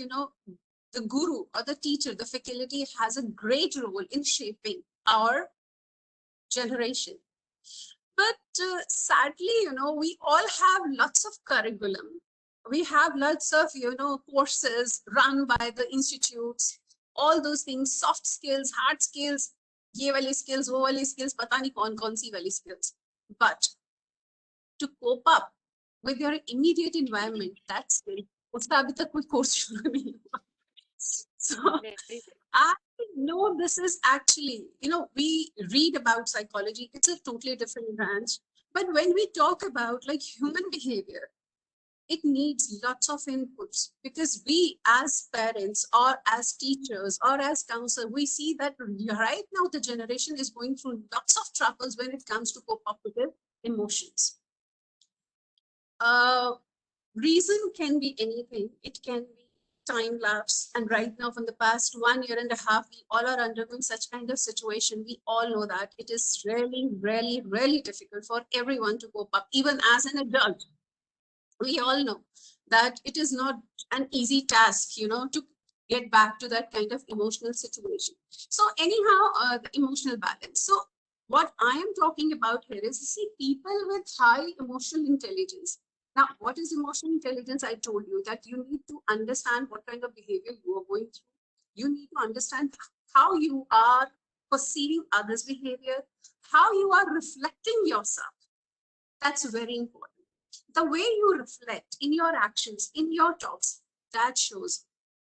the guru or the teacher, the faculty has a great role in shaping our generation. But sadly, we all have lots of curriculum. We have lots of, courses run by the institutes, all those things, soft skills, hard skills, ye wali skills, wo wali skills, pata nahi kaun si wali skills. But to cope up with your immediate environment, that's skill. Uska abhi tak koi course shuru nahi hua. So I know this is actually, we read about psychology, it's a totally different branch. But when we talk about like human behavior, it needs lots of inputs, because we as parents or as teachers or as counselors, we see that right now the generation is going through lots of troubles when it comes to cope up with their emotions. Reason can be anything. It can be time lapse. And right now, from the past 1.5 years, we all are undergoing such kind of situation. We all know that it is really, really, really difficult for everyone to cope up, even as an adult. We all know that it is not an easy task, to get back to that kind of emotional situation. So anyhow, the emotional balance. So what I am talking about here is, see, people with high emotional intelligence. Now, what is emotional intelligence? I told you that you need to understand what kind of behavior you are going through. You need to understand how you are perceiving others' behavior, how you are reflecting yourself. That's very important. The way you reflect in your actions, in your talks, that shows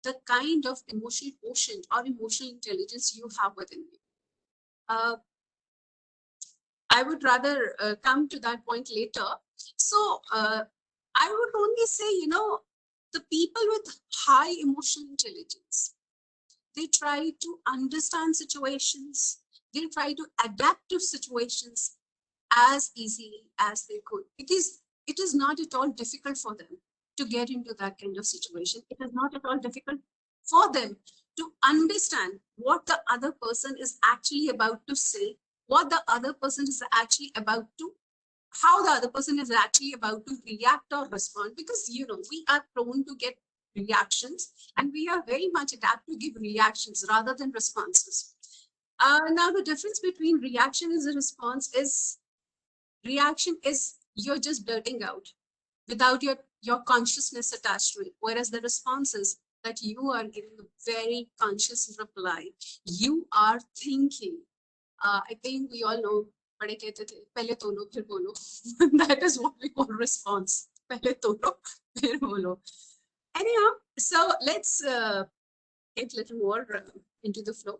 the kind of emotional quotient or emotional intelligence you have within you. I would rather come to that point later. So I would only say, the people with high emotional intelligence, they try to understand situations, they try to adapt to situations as easily as they could, because it is not at all difficult for them to get into that kind of situation. It is not at all difficult for them to understand what the other person is actually about to say, what the other person is actually about to, how the other person is actually about to react or respond, because we are prone to get reactions, and we are very much adapt to give reactions rather than responses. Now the difference between reaction and a response is, reaction is you're just blurting out without your consciousness attached to it, whereas the response is that you are giving a very conscious reply. You are thinking. I think we all know, बड़े कहते थे, पहले तोलो फिर बोलो. That is what we call response. पहले तोलो फिर बोलो. Anyhow, so let's get a little more into the flow.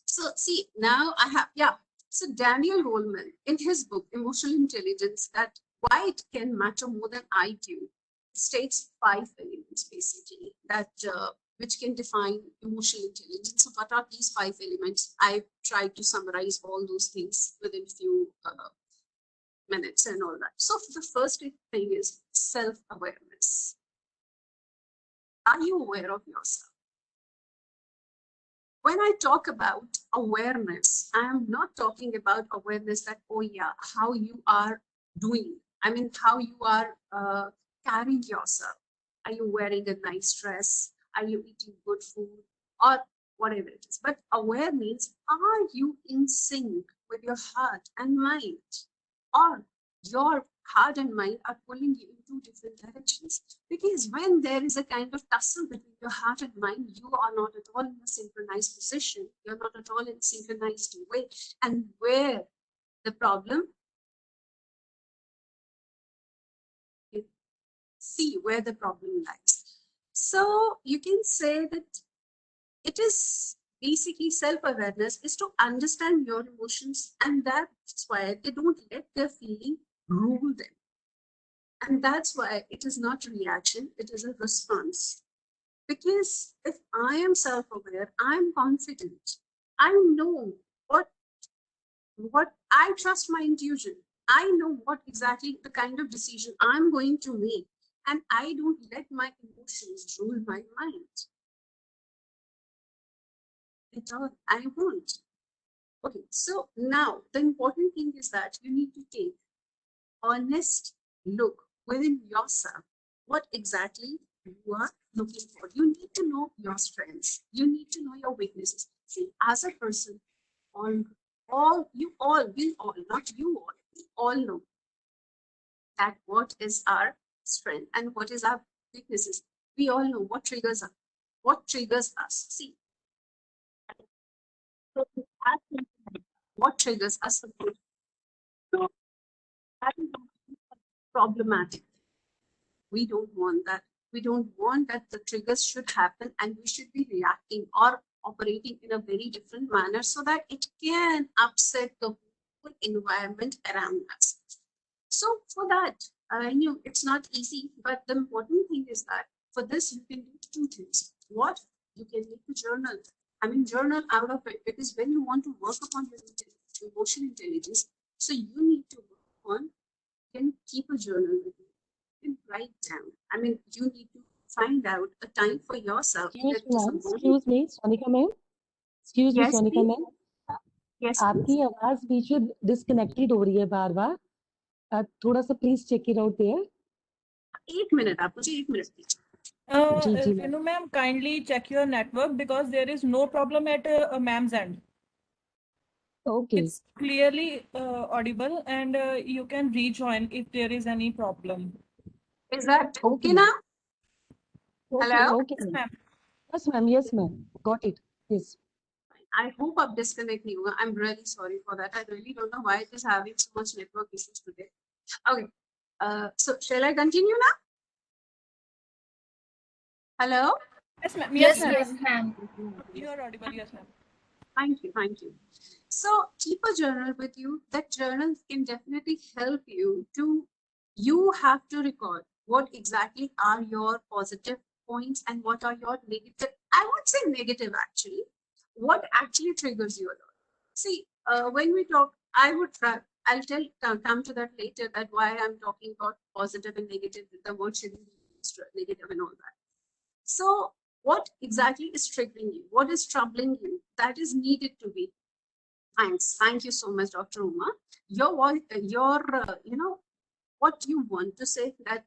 So see, now I have, so Daniel Goleman, in his book, Emotional Intelligence, that why it can matter more than IQ, states 5 elements basically that which can define emotional intelligence. So what are these 5 elements? I tried to summarize all those things within a few minutes and all that. So the first thing is self-awareness. Are you aware of yourself? When I talk about awareness, I am not talking about awareness that, oh yeah, how you are doing. I mean, how you are carrying yourself. Are you wearing a nice dress? Are you eating good food? Or whatever it is. But aware means, are you in sync with your heart and mind? Or heart and mind are pulling you in two different directions. Because when there is a kind of tussle between your heart and mind, you are not at all in a synchronized position. You're not at all in a synchronized way. And where the problem, see where the problem lies. So you can say that it is basically self-awareness is to understand your emotions, and that's why they don't let their feeling rule them. And that's why it is not reaction, it is a response. Because if I am self-aware, I'm confident, I know what I trust my intuition. I know what exactly the kind of decision I'm going to make, and I don't let my emotions rule my mind. At all, I won't. Okay, so now the important thing is that you need to take honest look within yourself. What exactly you are looking for? You need to know your strengths. You need to know your weaknesses. See, as a person, we all, not you all, we all know that what is our strength and what is our weaknesses. We all know what triggers us. What triggers us? See, what triggers us? So that is problematic. We don't want that. We don't want that the triggers should happen and we should be reacting or operating in a very different manner so that it can upset the whole environment around us. So for that, I knew it's not easy, but the important thing is that for this, you can do two things. What? You can make a journal. I mean, journal out of it, because when you want to work upon your emotional intelligence, so you need to work on, you can keep a journal with you. You can write down. I mean, you need to find out a time for yourself. Excuse me, Sonika ma'am. Excuse me, Yes, Sonika please. ma'am. Yes, आपकी please. आवाज बीच में disconnected हो रही है बार बार थोड़ा सा please check it out there 1 minute, आप मुझे 1 minute दीजिए. Renu ma'am, kindly check your network because there is no problem at ma'am's end. Okay. It's clearly audible and you can rejoin if there is any problem. Is that okay now? Hello? Okay, Yes, ma'am. ma'am. Yes, ma'am. Got it. Yes. I hope I've disconnected you. I'm really sorry for that. I really don't know why it is having so much network issues today. Okay. So shall I continue now? Hello? Yes, ma'am. Yes, ma'am. You are audible. Yes, ma'am. Thank you. Thank you. So keep a journal with you. That journal can definitely help you to, you have to record what exactly are your positive points and what are your negative, I would say negative actually. What actually triggers you a lot? See, when we talk, I'll come to that later, that why I'm talking about positive and negative, the word shouldn't be used, negative and all that. So what exactly is triggering you? What is troubling you? That is needed to be. Thanks. Thank you so much, Dr. Uma. Your voice, you know, what you want to say, that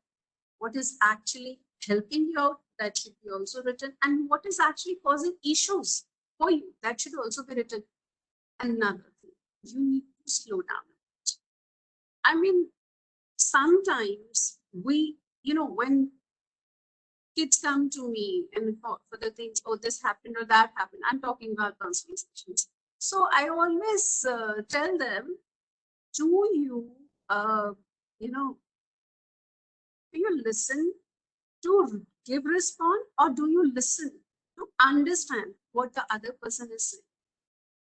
what is actually helping you out, that should be also written, and what is actually causing issues for you, that should also be written. Another thing, you need to slow down. I mean, sometimes we, you know, when kids come to me and for the things, oh, this happened or that happened, I'm talking about counseling sessions. So I always tell them, do you, do you listen to give response, or do you listen to understand what the other person is saying?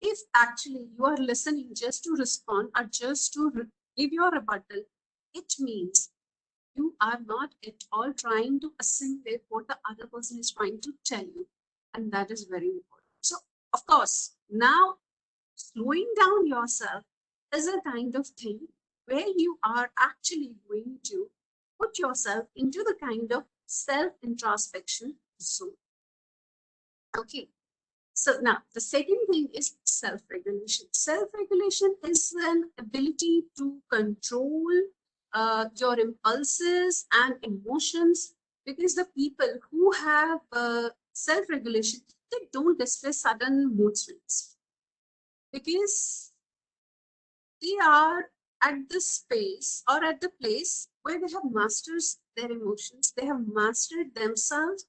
If actually you are listening just to respond or just to give your rebuttal, it means you are not at all trying to assimilate what the other person is trying to tell you. And that is very important. So, of course, now slowing down yourself is a kind of thing where you are actually going to put yourself into the kind of self-introspection zone. Okay. So now the second thing is self-regulation. Self-regulation is an ability to control your impulses and emotions, because the people who have self-regulation, they don't display sudden mood swings, because they are at the space or at the place where they have mastered their emotions, they have mastered themselves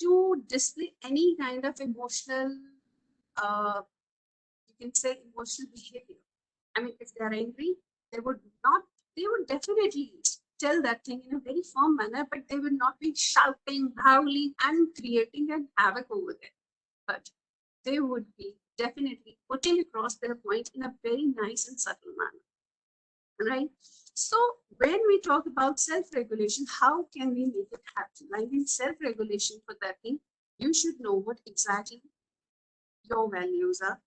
to display any kind of emotional, you can say emotional behavior. I mean, if they are angry, they would definitely tell that thing in a very firm manner, but they would not be shouting, howling, and creating an havoc over there. But they would be definitely putting across their point in a very nice and subtle manner, right? So when we talk about self-regulation, how can we make it happen? I mean, self-regulation, for that thing, you should know what exactly your values are.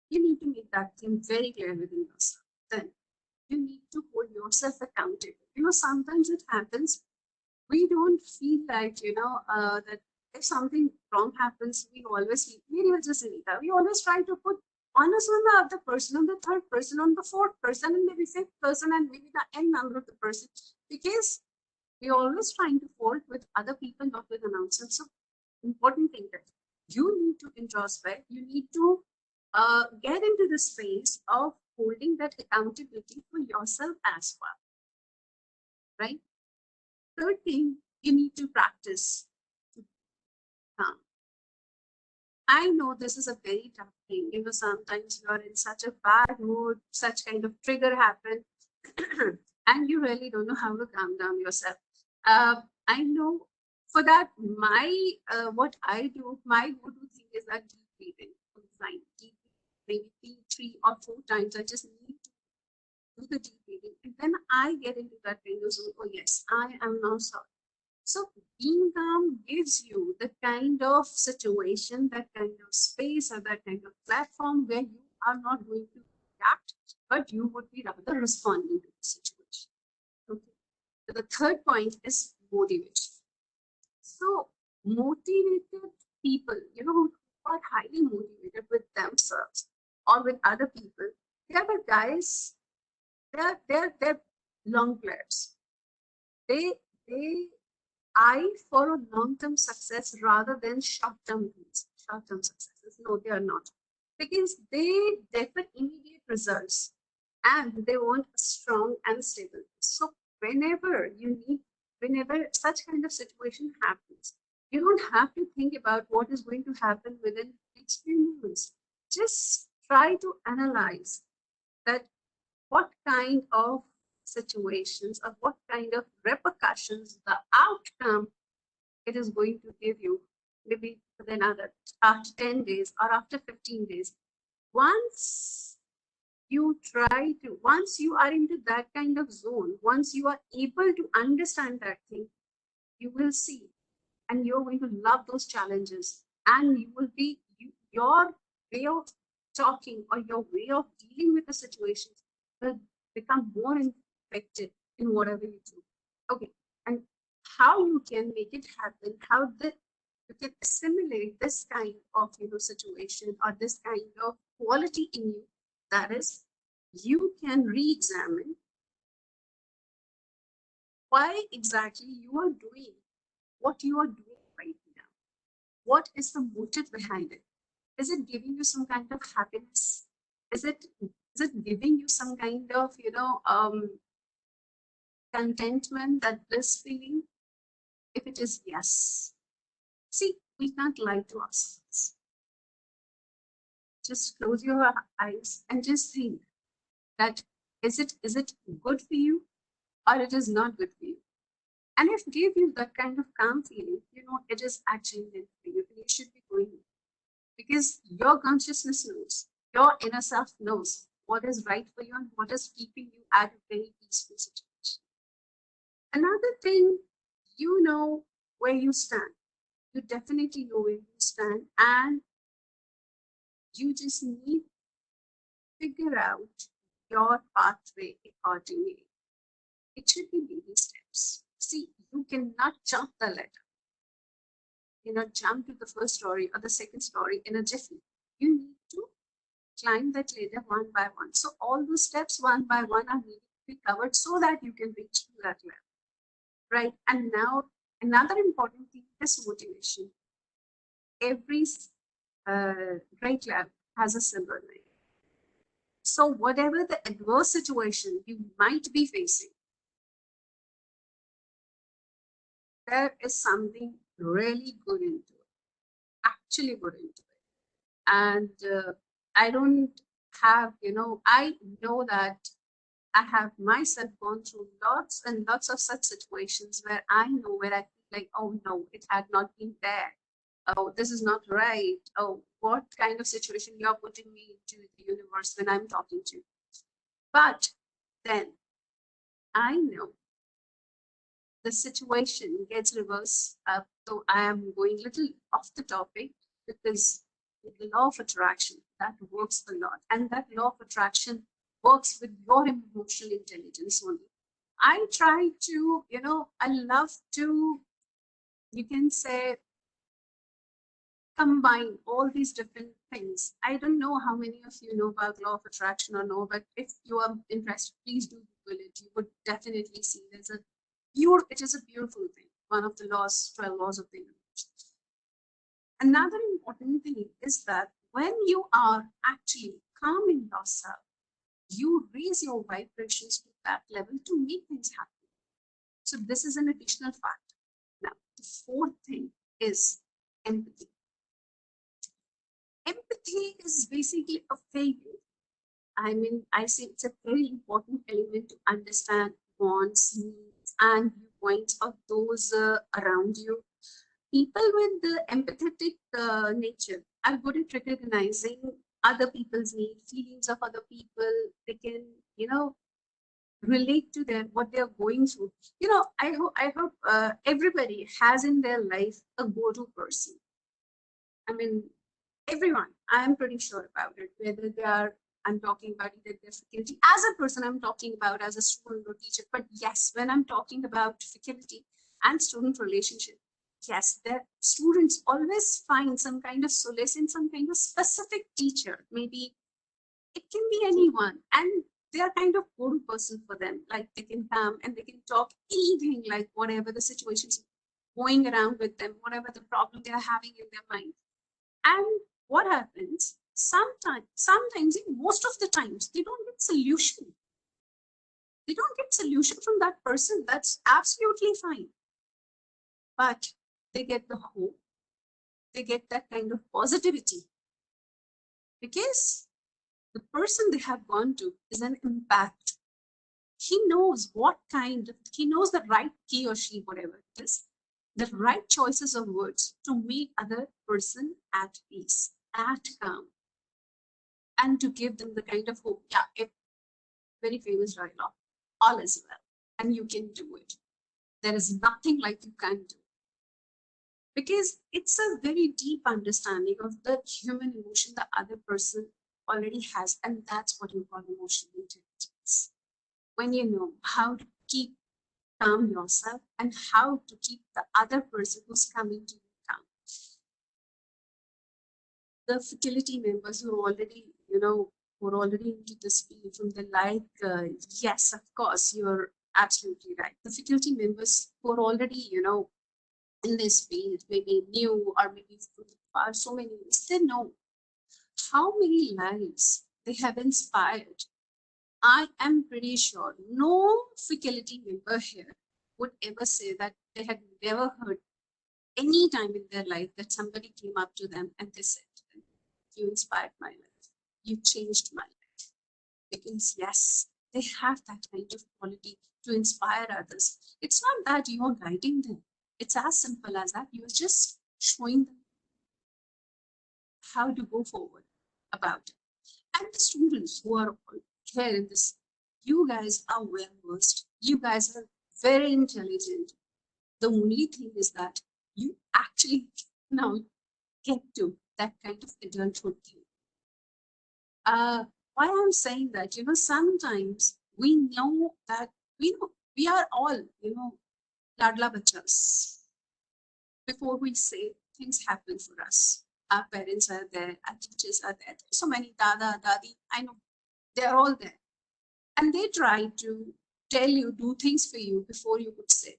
You need to make that thing very clear within yourself. Then you need to hold yourself accountable. You know, sometimes it happens, we don't feel like, that if something wrong happens, we always try to put onus on the other person, on the third person, on the fourth person, and maybe fifth person, and maybe the n number of the person, because we're always trying to fault with other people, not with ourselves. So important thing that you need to introspect, you need to get into the space of holding that accountability for yourself as well, right? Third thing, you need to practice to calm. I know this is a very tough thing. You know, sometimes you are in such a bad mood, such kind of trigger happen, and you really don't know how to calm down yourself. I know for that, my what I do, my go-to thing is that deep breathing. Fine, deep breathing, maybe 3 or 4 times. I just need to do the deep breathing, and then I get into that kind of zone. Oh yes, I am now sorry. So being calm gives you the kind of situation, that kind of space, or that kind of platform where you are not going to react, but you would be rather responding to the situation. Okay. So the third point is motivation. So motivated people, who are highly motivated with themselves or with other people, they are the guys, they're long players. They eye for a long-term success rather than short-term successes. No, they are not, because they defer immediate results and they want strong and stable. So whenever such kind of situation happens, you don't have to think about what is going to happen within next few months. Just try to analyze that what kind of situations or what kind of repercussions the outcome it is going to give you, maybe within after 10 days or after 15 days. Once you are into that kind of zone, once you are able to understand that thing, you will see, and you're going to love those challenges, and you will be, your way of talking or your way of dealing with the situations will become more effective in whatever you do. Okay, and how you can make it happen, how you can assimilate this kind of situation or this kind of quality in you, that is, you can re-examine why exactly you are doing what you are doing right now. What is the motive behind it? Is it giving you some kind of happiness? Is it giving you some kind of contentment, that bliss feeling? If it is yes, see, we can't lie to ourselves. Just close your eyes and just think that is it good for you or it is not good for you? And if give you that kind of calm feeling, it is actually meant for you. You should be going, because your consciousness knows, your inner self knows what is right for you and what is keeping you at a very peaceful situation. Another thing, you know where you stand. You definitely know where you stand, and you just need to figure out your pathway accordingly. It should be baby steps. See, you cannot jump the ladder. Jump to the first story or the second story in a jiffy. You need to climb that ladder one by one. So all those steps one by one are needed to be covered so that you can reach to that level, right? And now another important thing is motivation. Every great lab has a silver lining. So whatever the adverse situation you might be facing, there is something really good into it, actually good into it. And I don't have, I know that I have myself gone through lots and lots of such situations where I know where I feel like, oh no, it had not been there. Oh, this is not right. Oh, what kind of situation you're putting me into the universe when I'm talking to you. But then I know the situation gets reversed. So I am going a little off the topic because the law of attraction, that works a lot. And that law of attraction works with your emotional intelligence only. I try to, I love to, you can say, combine all these different things. I don't know how many of you know about law of attraction or no, but if you are interested, please do Google it. You would definitely see it is a beautiful thing. One of the 12 laws of the universe. Another important thing is that when you are actually calming yourself, you raise your vibrations to that level to make things happen. So this is an additional factor. Now, the fourth thing is empathy. Empathy is basically a failure. I mean, I say it's a very important element to understand wants, needs, and viewpoints of those around you. People with the empathetic nature are good at recognizing other people's needs, feelings of other people. They can, relate to them, what they're going through. I hope everybody has in their life a go-to person. I mean, everyone, I'm pretty sure about it, whether they are, I'm talking about either their faculty. As a person, I'm talking about as a student or teacher. But yes, when I'm talking about faculty and student relationship, yes, their students always find some kind of solace in some kind of specific teacher. Maybe it can be anyone. And they are kind of go-to person for them. Like they can come and they can talk anything, like whatever the situation's going around with them, whatever the problem they are having in their mind. And what happens? Sometimes, most of the times, they don't get solution. They don't get solution from that person. That's absolutely fine. But they get the hope. They get that kind of positivity. Because the person they have gone to is an impact. He knows he knows the right, he or she, whatever it is, the right choices of words to make other person at peace, at calm, and to give them the kind of hope. Yeah, very famous dialogue. All is well, and you can do it. There is nothing like you can't do. Because it's a very deep understanding of the human emotion the other person already has, and that's what you call emotional intelligence. When you know how to keep calm yourself and how to keep the other person who's coming to you calm. The faculty members who are already, who are already into this field from the yes, of course, you're absolutely right. The faculty members who are already, in this field, maybe new or maybe for so many years, they know how many lives they have inspired. I am pretty sure no faculty member here would ever say that they had never heard any time in their life that somebody came up to them and they said to them, you inspired my life, you changed my life. Because yes, they have that kind of quality to inspire others. It's not that you are guiding them. It's as simple as that. You're just showing them how to go forward about it. And the students who are here in this, you guys are well versed. You guys are very intelligent. The only thing is that you actually now get to that kind of adulthood thing. Why I'm saying that, sometimes we know that we are all, ladla bachas. Before we say things happen for us, our parents are there, our teachers are there. There's so many dada, dadi, I know they're all there. And they try to tell you, do things for you before you could say.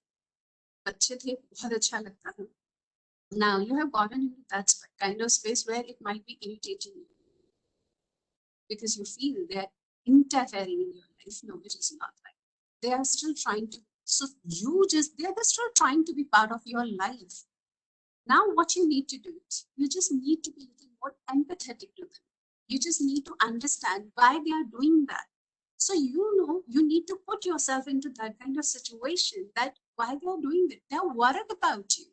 Now you have gotten into that kind of space where it might be irritating you. because you feel they're interfering in your life. No, it is not right. They are still trying to, so they're still trying to be part of your life. Now what you need to do is, you just need to be a little more empathetic to them. You just need to understand why they are doing that. So you need to put yourself into that kind of situation, that why they are doing it. They're worried about you.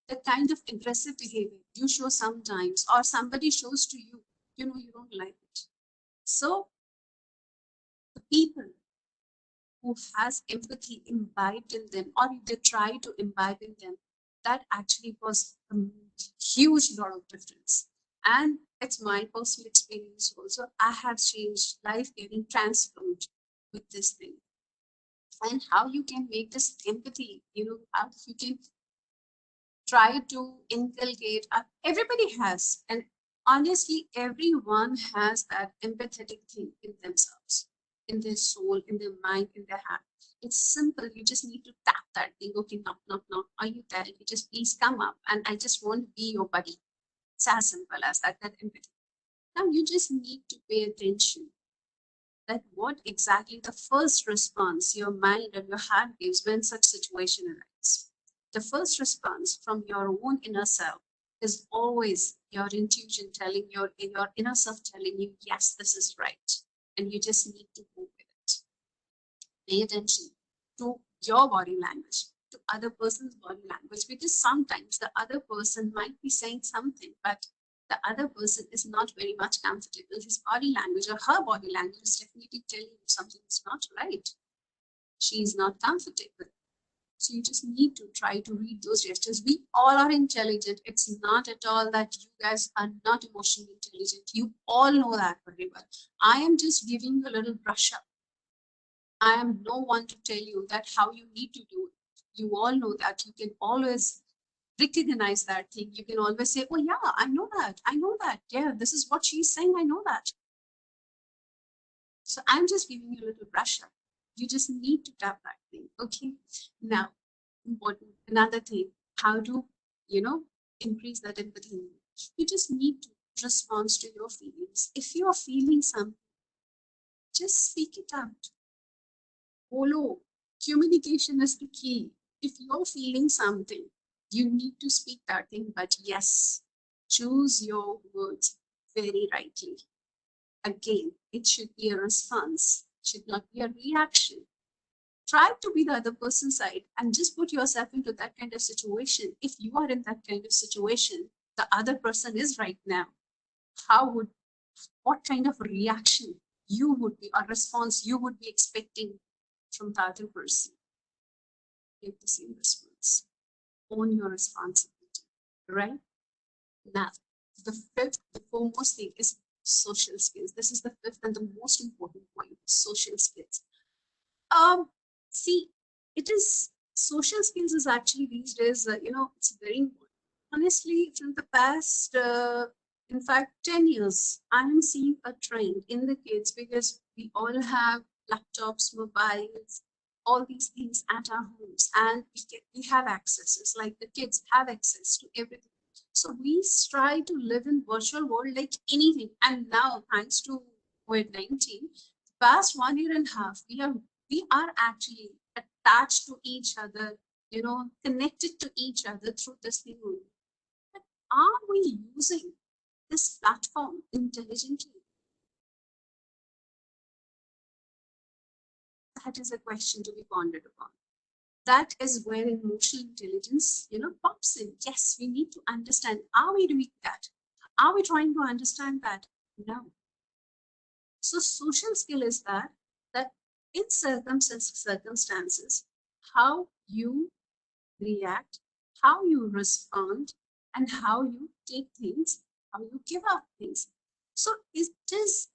The kind of aggressive behavior you show sometimes, or somebody shows to you, you don't like it. So the people who has empathy imbibed in them, or if they try to imbibe in them, that actually was a huge lot of difference. And it's my personal experience also. I have changed life, getting transformed with this thing. And how you can make this empathy, how you can try to inculcate, everybody has, and honestly, everyone has that empathetic thing in themselves, in their soul, in their mind, in their heart. It's simple. You just need to tap that thing. Okay, knock, knock, knock. Are you there? You just please come up, and I just want to be your buddy. It's as simple as that empathy. Now you just need to pay attention that what exactly the first response your mind and your heart gives when such situation arises. The first response from your own inner self is always your intuition telling your inner self telling you, yes, this is right. And you just need to move with it. Pay attention to your body language, to other person's body language, because sometimes the other person might be saying something, but the other person is not very much comfortable. His body language or her body language is definitely telling you something is not right. She is not comfortable. So you just need to try to read those gestures. We all are intelligent. It's not at all that you guys are not emotionally intelligent. You all know that very well. I am just giving you a little brush up. I am no one to tell you that how you need to do it. You all know that. You can always recognize that thing. You can always say, oh yeah, I know that. I know that. Yeah, this is what she's saying. I know that. So I'm just giving you a little brush up. You just need to tap that thing. Okay. Now, important another thing, how to, increase that empathy. You just need to respond to your feelings. If you are feeling something, just speak it out. Follow. Communication is the key. If you're feeling something, you need to speak that thing, but yes, choose your words very rightly. Again, it should be a response, it should not be a reaction. Try to be the other person's side and just put yourself into that kind of situation. If you are in that kind of situation, the other person is right now, what kind of reaction you would be, or response you would be expecting from the other person? Give the same response. Own your responsibility, right? Now, the foremost thing is social skills. This is the fifth and the most important point, social skills. See, it is social skills is actually these days, it's very important. Honestly, from the past, in fact, 10 years, I am seeing a trend in the kids, because we all have laptops, mobiles, all these things at our homes, and we have accesses, like the kids have access to everything. So we try to live in virtual world like anything. And now, thanks to COVID-19, past 1.5 years, we are actually attached to each other, connected to each other through this thing. But are we using this platform intelligently? That is a question to be pondered upon. That is where emotional intelligence, pops in. Yes, we need to understand. Are we doing that? Are we trying to understand that? No. So social skill is that in circumstances, how you react, how you respond, and how you take things, how you give up things. So it is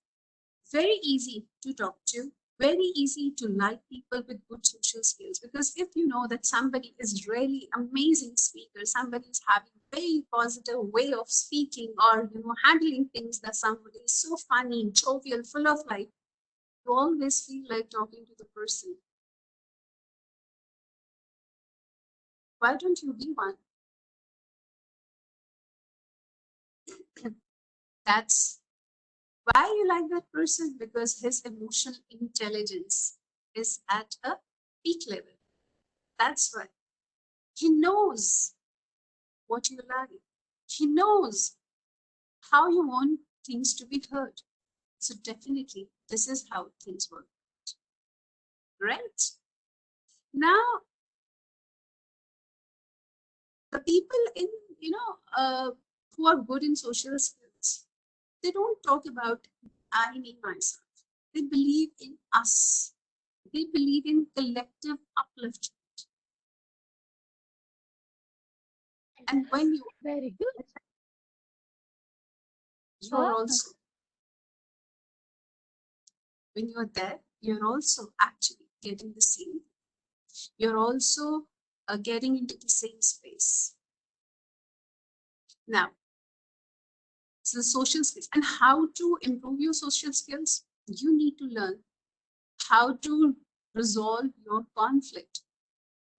very easy to talk to, very easy to like people with good social skills, because if you know that somebody is really amazing speaker, somebody is having very positive way of speaking, or handling things, that somebody is so funny, jovial, full of life, you always feel like talking to the person. Why don't you be one? That's Why you like that person? Because his emotional intelligence is at a peak level. That's why. He knows what you like. He knows how you want things to be heard. So definitely, this is how things work. Right? Now, the people in, who are good in social skills, they don't talk about I, me, myself. They believe in us. They believe in collective upliftment. And when you Very good. you're also, when you're there, you're also actually getting the same. You're also getting into the same space. Now, so the social skills and how to improve your social skills, you need to learn how to resolve your conflict,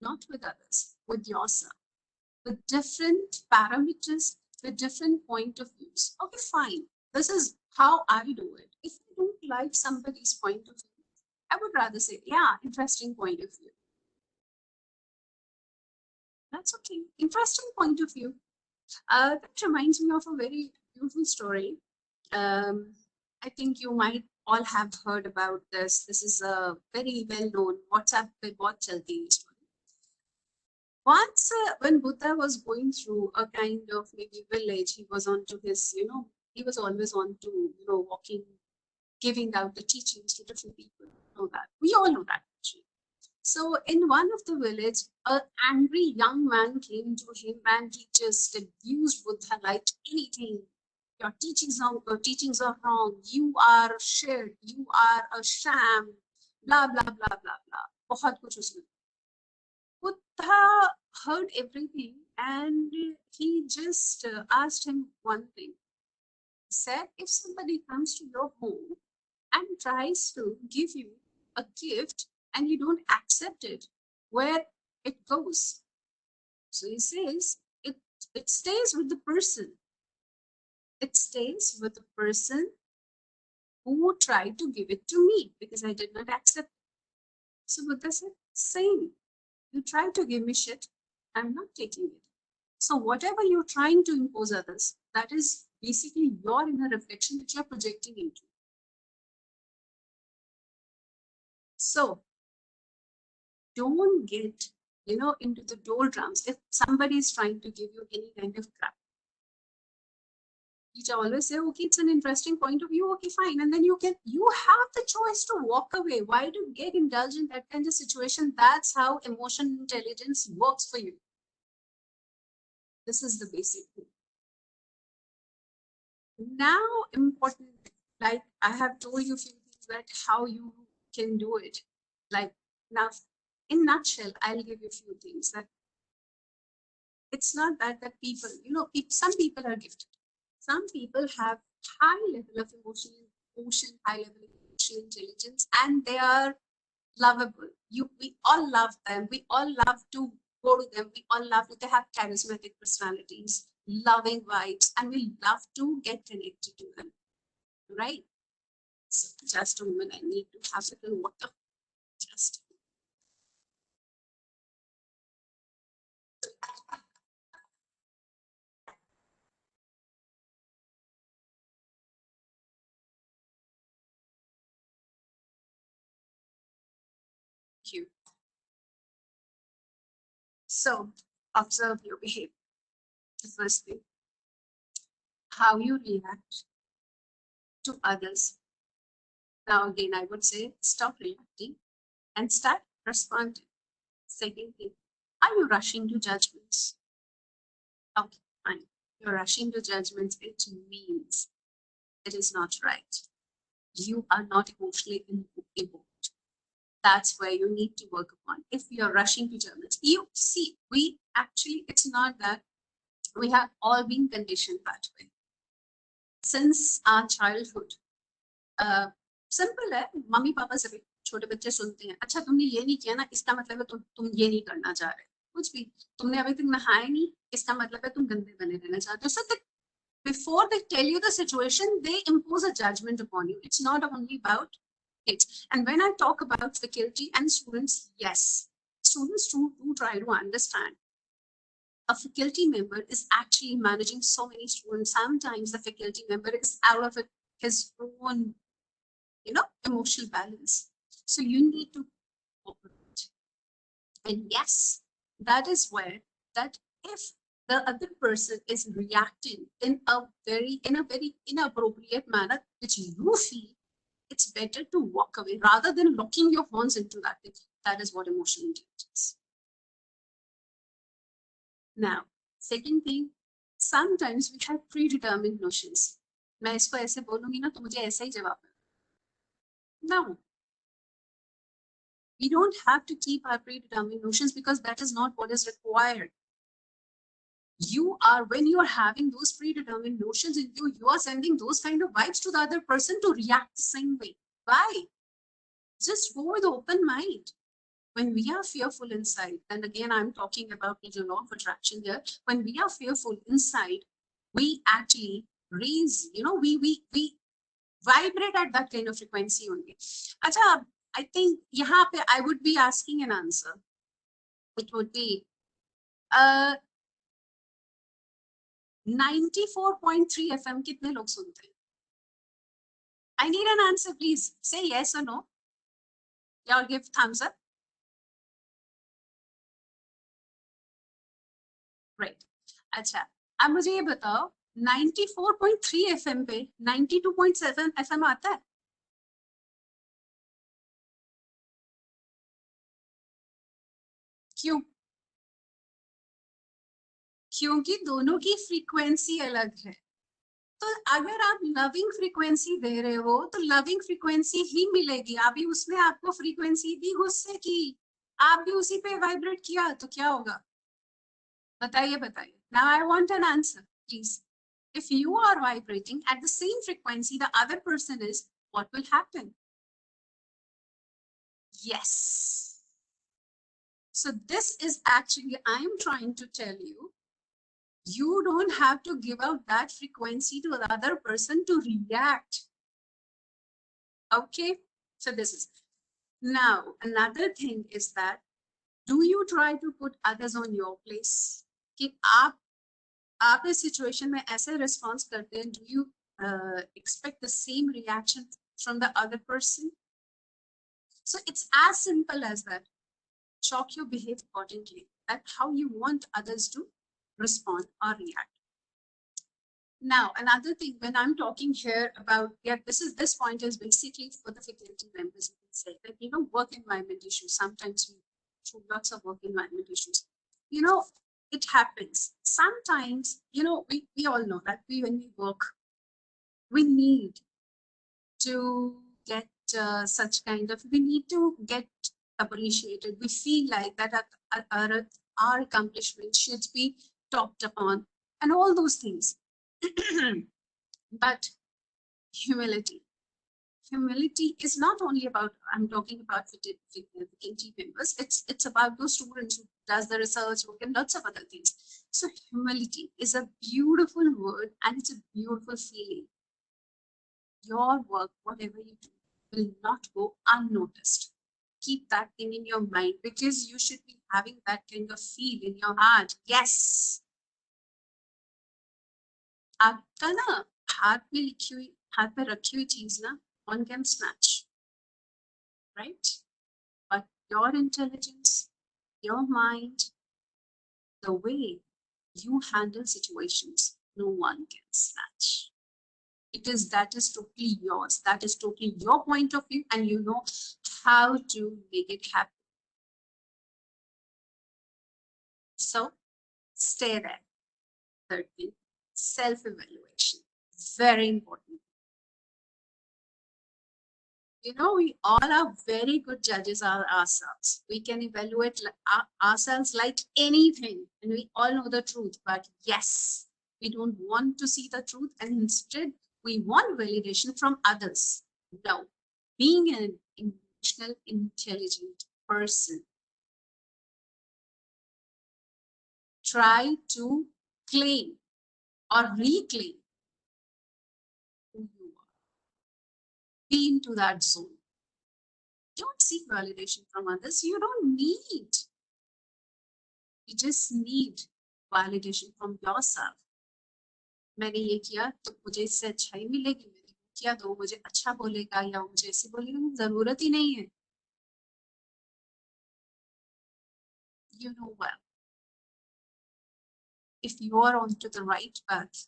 not with others, with yourself, with different parameters, with different point of views. Okay, fine. This is how I do it. If I don't like somebody's point of view, I would rather say, yeah, interesting point of view. That's okay. Interesting point of view. That reminds me of a very beautiful story. I think you might all have heard about this. This is a very well-known WhatsApp पे बहुत चलती है story. Once when Buddha was going through a kind of maybe village, he was on to his, he was always on to, walking, giving out the teachings to different people. You know that. We all know that actually. So in one of the village, an angry young man came to him and he just abused Buddha like anything. Your teachings are wrong. You are shit. You are a sham. Blah blah blah blah blah. बहुत कुछ उसने. Buddha heard everything and he just asked him one thing. He said, if somebody comes to your home and tries to give you a gift and you don't accept it, where it goes? So he says, it stays with the person. It stays with the person who tried to give it to me because I did not accept it. So Buddha said, same. You try to give me shit, I'm not taking it. So whatever you're trying to impose others, that is basically your inner reflection that you're projecting into. So don't get, into the doldrums. If somebody is trying to give you any kind of crap, you always say, okay, it's an interesting point of view. Okay, fine. And then you have the choice to walk away. Why do you get indulged in that kind of situation? That's how emotional intelligence works for you. This is the basic thing. Now, important, like I have told you a few things that how you can do it. Like now, in nutshell, I'll give you a few things that it's not that people, some people are gifted. Some people have high level of emotion, high level of emotional intelligence, and they are lovable. We all love them. We all love to go to them. We all love to, they have charismatic personalities, loving vibes, and we love to get connected to them, right? So just a moment, I need to have a little water. Just you. So observe your behavior. The first thing, how you react to others. Now again, I would say stop reacting and start responding. Second thing, are you rushing to judgments? Okay, fine. You're rushing to judgments. It means it is not right. You are not emotionally involved. That's where you need to work upon. If you're rushing to judgments, you see, we actually, it's not that we have all been conditioned that way. Since our childhood, simple है, mummy papa से छोटे बच्चे सुनते हैं, अच्छा तुमने ये नहीं किया ना, इसका मतलब है तुम ये नहीं करना चाह रहे, कुछ भी तुमने अभी तक नहाया नहीं, इसका मतलब है तुम गंदे बने रहना चाहते हो. So Before they tell you the situation, they impose a judgment upon you. It's not only about it. And when I talk about faculty and students, yes, students do try to understand. A faculty member is actually managing so many students. Sometimes the faculty member is out of his own, emotional balance. So you need to cooperate. And yes, that is where that if the other person is reacting in a very inappropriate manner, which you feel, it's better to walk away rather than locking your horns into that. That is what emotional intelligence. Now, second thing, sometimes we have predetermined notions. मैं इसको ऐसे बोलूंगी ना तो मुझे ऐसा ही जवाब है. No. We don't have to keep our predetermined notions because that is not what is required. When you are having those predetermined notions in you, you are sending those kind of vibes to the other person to react the same way. Why? Just go with open mind. When we are fearful inside, and again, I'm talking about the law of attraction here. When we are fearful inside, we actually raise, we vibrate at that kind of frequency only. Acha, I think yahan pe I would be asking an answer. It would be 94.3 FM kitne log sunte hain? I need an answer, please. Say yes or no. Y'all give thumbs up. Right. अच्छा, अब मुझे ये बताओ 94.3 FM पे 92.7 FM आता है? क्यों? क्योंकि दोनों की फ्रीक्वेंसी अलग है. तो अगर आप लविंग फ्रीक्वेंसी दे रहे हो तो लविंग फ्रीक्वेंसी ही मिलेगी. अभी उसने आपको फ्रीक्वेंसी दी गुस्से की, आप भी उसी पे वाइब्रेट किया तो क्या होगा? बताइए. Now I want an answer, please. If you are vibrating at the same frequency the other person is, what will happen? Yes. So this is actually, I am trying to tell you, you don't have to give out that frequency to the other person to react. Okay, so this is. Now, another thing is that, do you try to put others on your place? कि आप इस situation में ऐसे response करते हैं, do you expect the same reaction from the other person? So it's as simple as that. Chalk your behavior accordingly. That's how you want others to respond or react. Now, another thing, when I'm talking here about, this point is basically for the faculty members, you can say that, work environment issues. Sometimes we through lots of work environment issues. It happens. Sometimes, we all know that when we work, we need to get we need to get appreciated. We feel like that our accomplishment should be talked upon and all those things. But humility is not only about, I'm talking about faculty members, it's about those students who does the research work and lots of other things. So humility is a beautiful word and it's a beautiful feeling. Your work, whatever you do, will not go unnoticed. Keep that thing in your mind because you should be having that kind of feel in your heart. Yes. आपका ना हाथ में रखी हुई चीज ना one can snatch, right? But your intelligence, your mind, the way you handle situations, no one can snatch. That is totally yours. That is totally your point of view, and you know how to make it happen. So stay there. Third thing, self-evaluation. Very important. We all are very good judges ourselves. We can evaluate ourselves like anything, and we all know the truth. But yes, we don't want to see the truth, and instead we want validation from others. No, being an emotional, intelligent person, try to claim or reclaim Be into that zone. Don't seek validation from others. You don't need. You just need validation from yourself. मैंने ये किया तो मुझे इससे अच्छाई मिलेगी, मैंने किया तो मुझे अच्छा बोलेगा या मुझे ऐसे बोलेगा, जरूरत ही नहीं है. You know well. If you are onto the right path,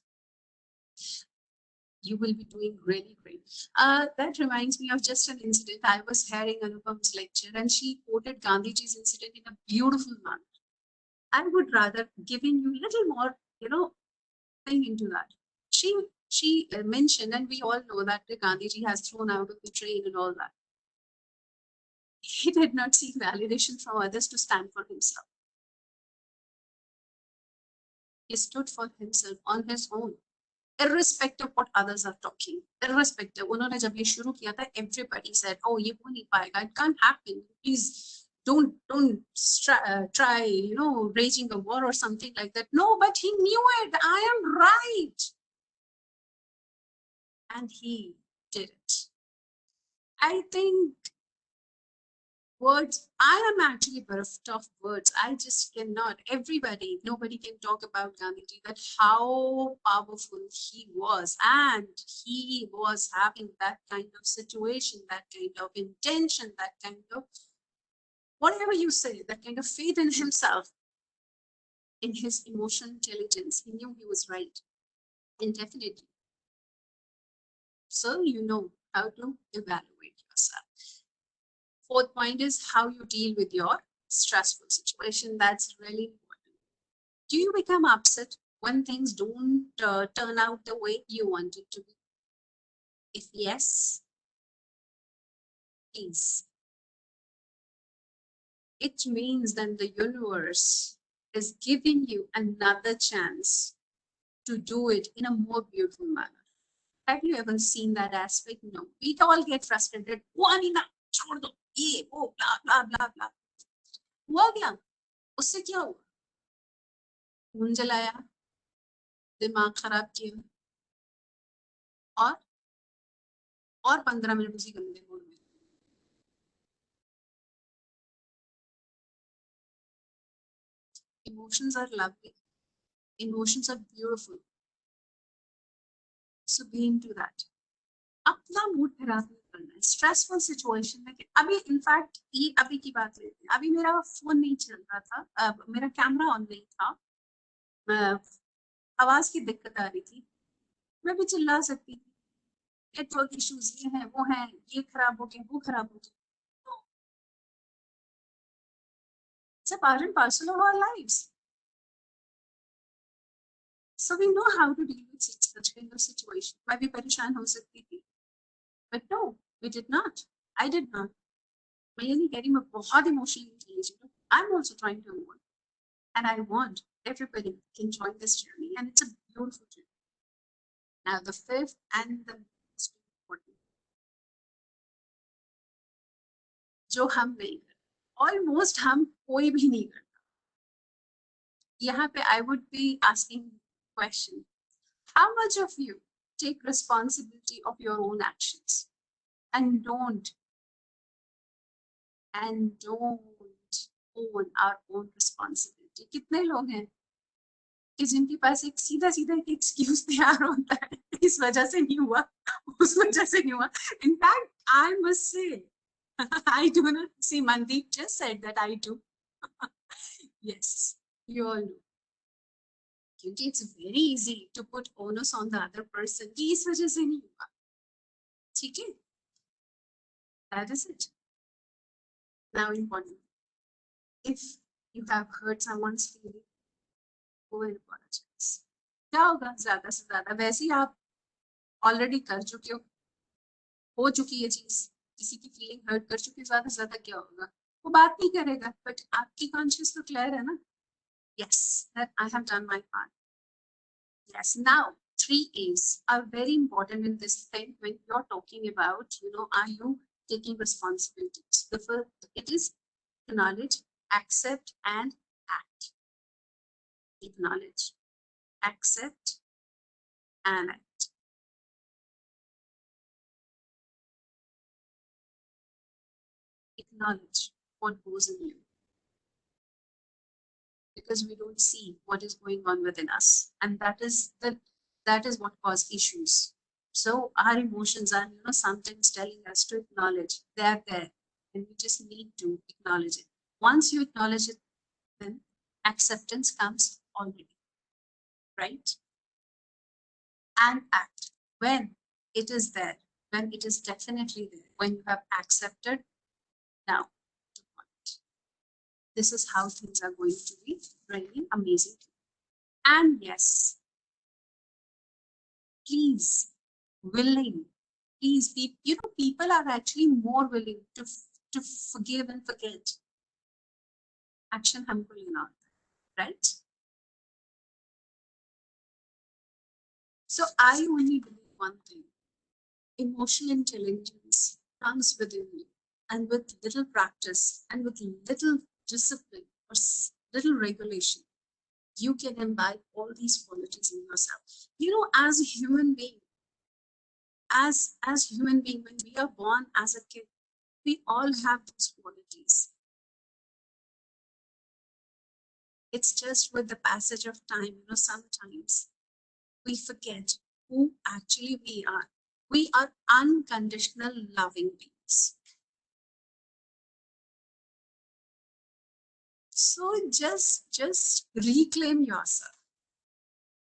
you will be doing really great. That reminds me of just an incident. I was hearing Anupam's lecture and she quoted Gandhiji's incident in a beautiful manner. I would rather giving you a little more, thing into that. She mentioned, and we all know that Gandhiji has thrown out of the train and all that. He did not seek validation from others to stand for himself. He stood for himself on his own, irrespective of what others are talking. Irrespective. उन्होंने जब ये शुरू किया था, everybody said, "Oh, ये हो नहीं पाएगा. It can't happen. Please don't try, raging a war or something like that." No, but he knew it. I am right. And he did it. I think words, I am actually bereft of words. I just cannot. Nobody can talk about Gandhiji, that how powerful he was. And he was having that kind of situation, that kind of intention, that kind of, whatever you say, that kind of faith in himself, in his emotional intelligence. He knew he was right. Indefinitely. So you know how to evaluate yourself. Fourth point is how you deal with your stressful situation. That's really important. Do you become upset when things don't turn out the way you want it to be? If yes, please. It means then the universe is giving you another chance to do it in a more beautiful manner. Have you ever seen that aspect? No. We all get frustrated. छोड़ दो ये वो blah blah blah blah. हुआ क्या? उससे क्या हुआ? खून जलाया, दिमाग खराब किया और 15 मिनट उसी गंदे मूड में. Emotions are lovely. Emotions are beautiful. So be into that. अपना मूड खराब नहीं करना है. स्ट्रेसफुल सिचुएशन में अभी इनफैक्ट ये अभी की बात लेते हैं. अभी मेरा फोन नहीं चल रहा था, मेरा कैमरा ऑन नहीं था, आवाज की दिक्कत आ रही थी. मैं भी चिल्ला सकती थी, नेटवर्क इश्यूज ये हैं वो हैं, ये खराब हो गया वो खराब हो गया. It's a part and parcel of our lives. So we know how to deal with such kind of situation. मैं भी परेशान हो सकती थी. But no, we did not. I did not. मैं ये नहीं कह रही मैं बहुत emotionally intelligent हूँ. I'm also trying to evolve. And I want everybody can join this journey. And it's a beautiful journey. Now the fifth and the most important, जो हम नहीं करते, almost हम कोई भी नहीं करता. यहाँ पे I would be asking question. How much of you take responsibility of your own actions and don't own our own responsibility? कितने लोग हैं कि जिनके पास एक सीधा एक एक्सक्यूज तैयार होता है, इस वजह से नहीं हुआ, उस वजह से नहीं हुआ. In fact, I must say, I do not see. Mandeep just said that I do. Yes, you all know. It's very easy to put onus on the other person. कि इस वजह से नहीं हुआ. ठीक है? That is it. Now important. If you have hurt someone's feeling, go and apologize. क्या होगा? ज्यादा से ज्यादा वैसे ही आप ऑलरेडी कर चुके हो चुकी है चीज, किसी की फीलिंग हर्ट कर चुके, ज्यादा से ज्यादा क्या होगा? वो बात नहीं करेगा, बट आपकी कॉन्शियस तो क्लियर है ना. Yes, that I have done my part. Yes, now 3 A's are very important in this thing when you're talking about, are you taking responsibilities? The first, it is acknowledge, accept, and act. Acknowledge, accept, and act. acknowledge what goes in you, because we don't see what is going on within us, and that is what causes issues. So our emotions are, sometimes telling us to acknowledge they are there, and we just need to acknowledge it. Once you acknowledge it, then acceptance comes already, right? And act when it is there, when it is definitely there, when you have accepted. Now, this is how things are going to be really amazing. And yes, please, people are actually more willing to forgive and forget. Action humko lena, right? So I only believe one thing: emotional intelligence comes within you, and with little practice and with little discipline or little regulation, you can imbibe all these qualities in yourself. As a human being, as human being, when we are born as a kid, we all have those qualities. It's just with the passage of time, sometimes we forget who actually we are. We are unconditional loving beings. So just reclaim yourself.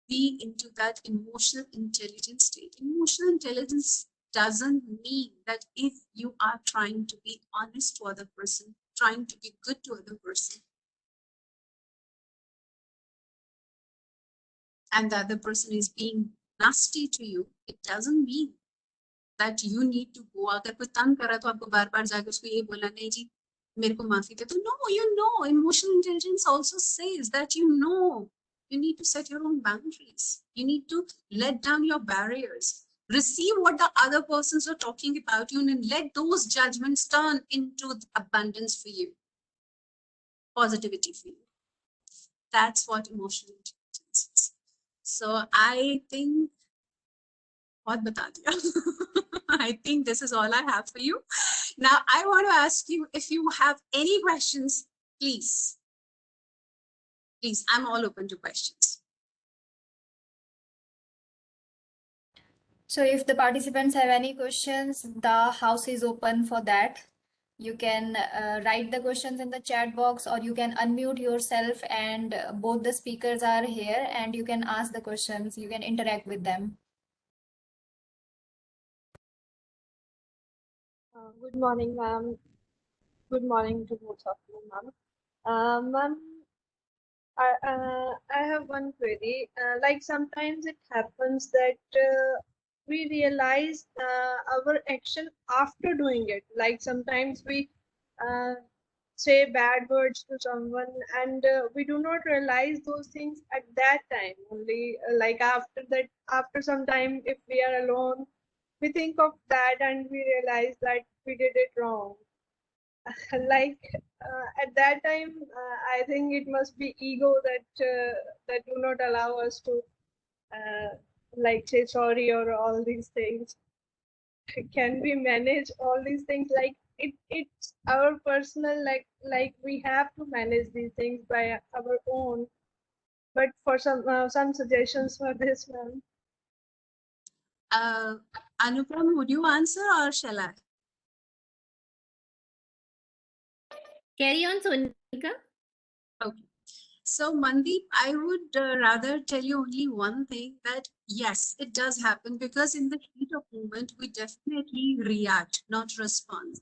Be into that emotional intelligence state. Emotional intelligence doesn't mean that if you are trying to be honest to other person, trying to be good to other person, and the other person is being nasty to you, it doesn't mean that you need to go out. अगर कोई तंग कर रहा है तो आपको बार-बार जाके उसको ये बोलना नहीं जी मेरे को माफी दे. तो no, emotional intelligence also says that you need to set your own boundaries. You need to let down your barriers. Receive what the other persons are talking about you, and let those judgments turn into abundance for you, positivity for you. That's what emotional intelligence is. So I think I think this is all I have for you. Now I want to ask you, if you have any questions, please, I'm all open to questions. So if the participants have any questions, the house is open for that. You can write the questions in the chat box, or you can unmute yourself, and both the speakers are here and you can ask the questions, you can interact with them. Good morning, ma'am. Good morning to both of you, ma'am. Ma'am, I have one query. Like sometimes it happens that we realize our action after doing it. Like sometimes we say bad words to someone, and we do not realize those things at that time. Only like after that, after some time, if we are alone, we think of that and we realize that we did it wrong. Like at that time, I think it must be ego that do not allow us to like say sorry or all these things. Can we manage all these things? Like it's our personal, like we have to manage these things by our own. But for some suggestions for this, ma'am. Anupam, would you answer or shall I? Carry on, Sonika. Okay. So Mandeep, I would rather tell you only one thing, that yes, it does happen, because in the heat of moment, we definitely react, not respond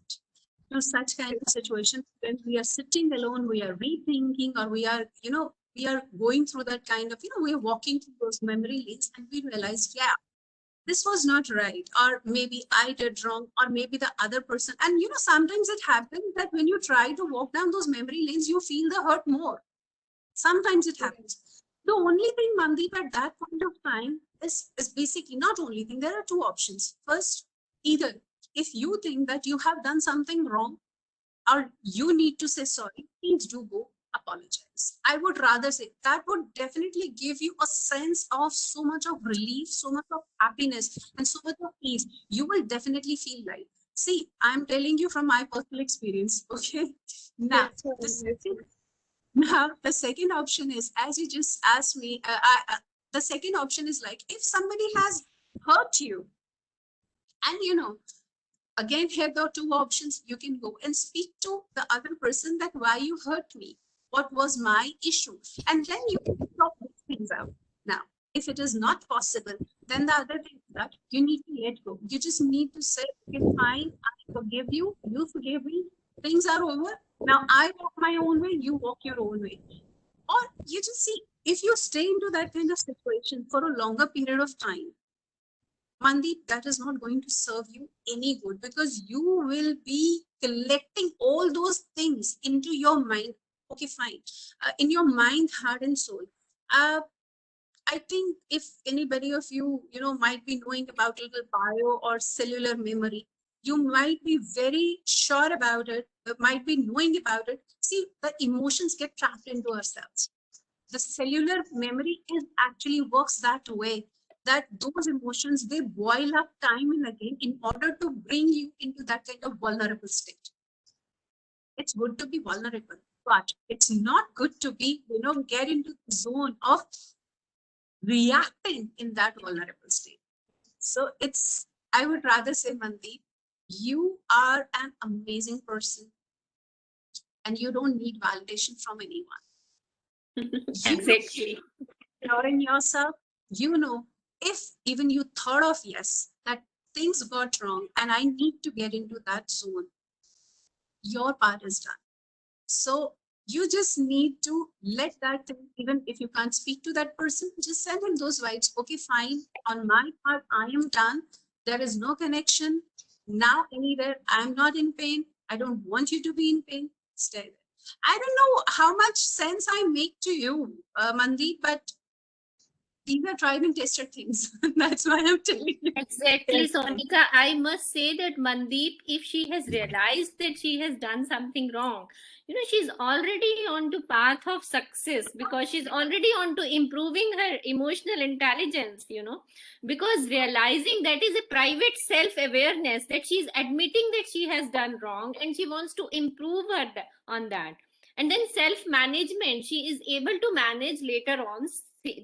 to such kind of situations. When we are sitting alone, we are rethinking, or we are, we are going through that kind of, we are walking through those memory lanes, and we realize, yeah, this was not right, or maybe I did wrong, or maybe the other person. And sometimes it happens that when you try to walk down those memory lanes, you feel the hurt more. Sometimes it happens. The only thing, Mandeep, at that point of time is basically, not only thing, there are two options. First, either if you think that you have done something wrong, or you need to say sorry, please do go apologize. I would rather say that would definitely give you a sense of so much of relief, so much of happiness, and so much of peace. You will definitely feel light. See, I'm telling you from my personal experience, okay? Now, Yes, ma'am. Yes, ma'am. now the second option is, as you just asked me, the second option is like, if somebody has hurt you, and again, here there are two options. You can go and speak to the other person that why you hurt me, what was my issue, and then you can talk these things out. Now, if it is not possible, then the other thing is that you need to let go. You just need to say, okay, fine, I forgive you, you forgive me, things are over. Now I walk my own way, you walk your own way. Or you just see, if you stay into that kind of situation for a longer period of time, Mandeep, that is not going to serve you any good, because you will be collecting all those things into your mind. Okay, fine. In your mind, heart and soul. I think if anybody of you, might be knowing about little bio or cellular memory, you might be very sure about it, might be knowing about it. See, the emotions get trapped into ourselves. The cellular memory is actually works that way, that those emotions, they boil up time and again in order to bring you into that kind of vulnerable state. It's good to be vulnerable, but it's not good to be, get into the zone of reacting in that vulnerable state. So I would rather say, Mandeep, you are an amazing person and you don't need validation from anyone. Exactly. You're in yourself, if even you thought of, yes, that things got wrong and I need to get into that zone, your part is done. So you just need to let that thing, even if you can't speak to that person, just send him those vibes. Okay, fine. On my part, I am done. There is no connection. Now, anywhere, I'm not in pain. I don't want you to be in pain. Stay there. I don't know how much sense I make to you, Mandeep, but these are tried and tested things. That's why I'm telling you. Exactly, Sonika. I must say that Mandeep, if she has realized that she has done something wrong, she's already on to path of success, because she's already on to improving her emotional intelligence, because realizing that is a private self-awareness, that she's admitting that she has done wrong and she wants to improve her on that. And then self-management, she is able to manage later on,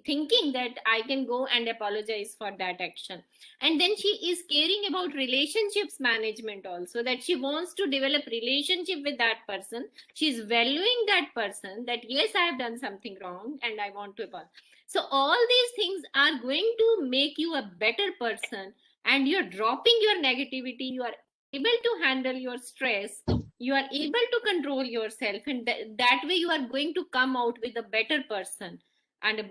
thinking that I can go and apologize for that action. And then she is caring about relationships management also, that she wants to develop relationship with that person. She is valuing that person, that yes, I have done something wrong and I want to apologize. So all these things are going to make you a better person, and you're dropping your negativity. You are able to handle your stress, you are able to control yourself, and that way you are going to come out with a better person and a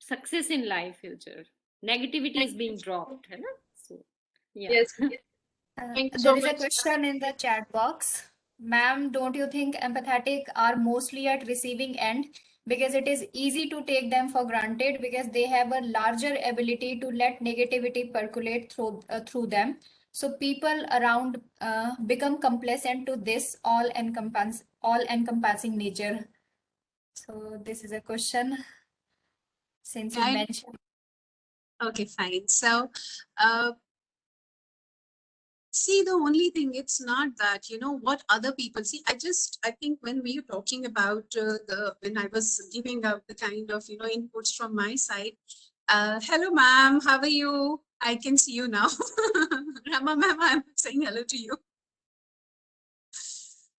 success in life future. Negativity is being dropped, है ना? So yeah. Yes. Thank you so There is a much. question in the chat box. Ma'am, don't you think empathetic are mostly at receiving end, because it is easy to take them for granted because they have a larger ability to let negativity percolate through them. So people around become complacent to this all-encompassing nature. So this is a question, since you mentioned. Okay, fine. So, see, the only thing, it's not that, what other people see. I think when we were talking about when I was giving out the kind of, inputs from my side. Hello, ma'am, how are you? I can see you now. Rama, ma'am, I'm saying hello to you.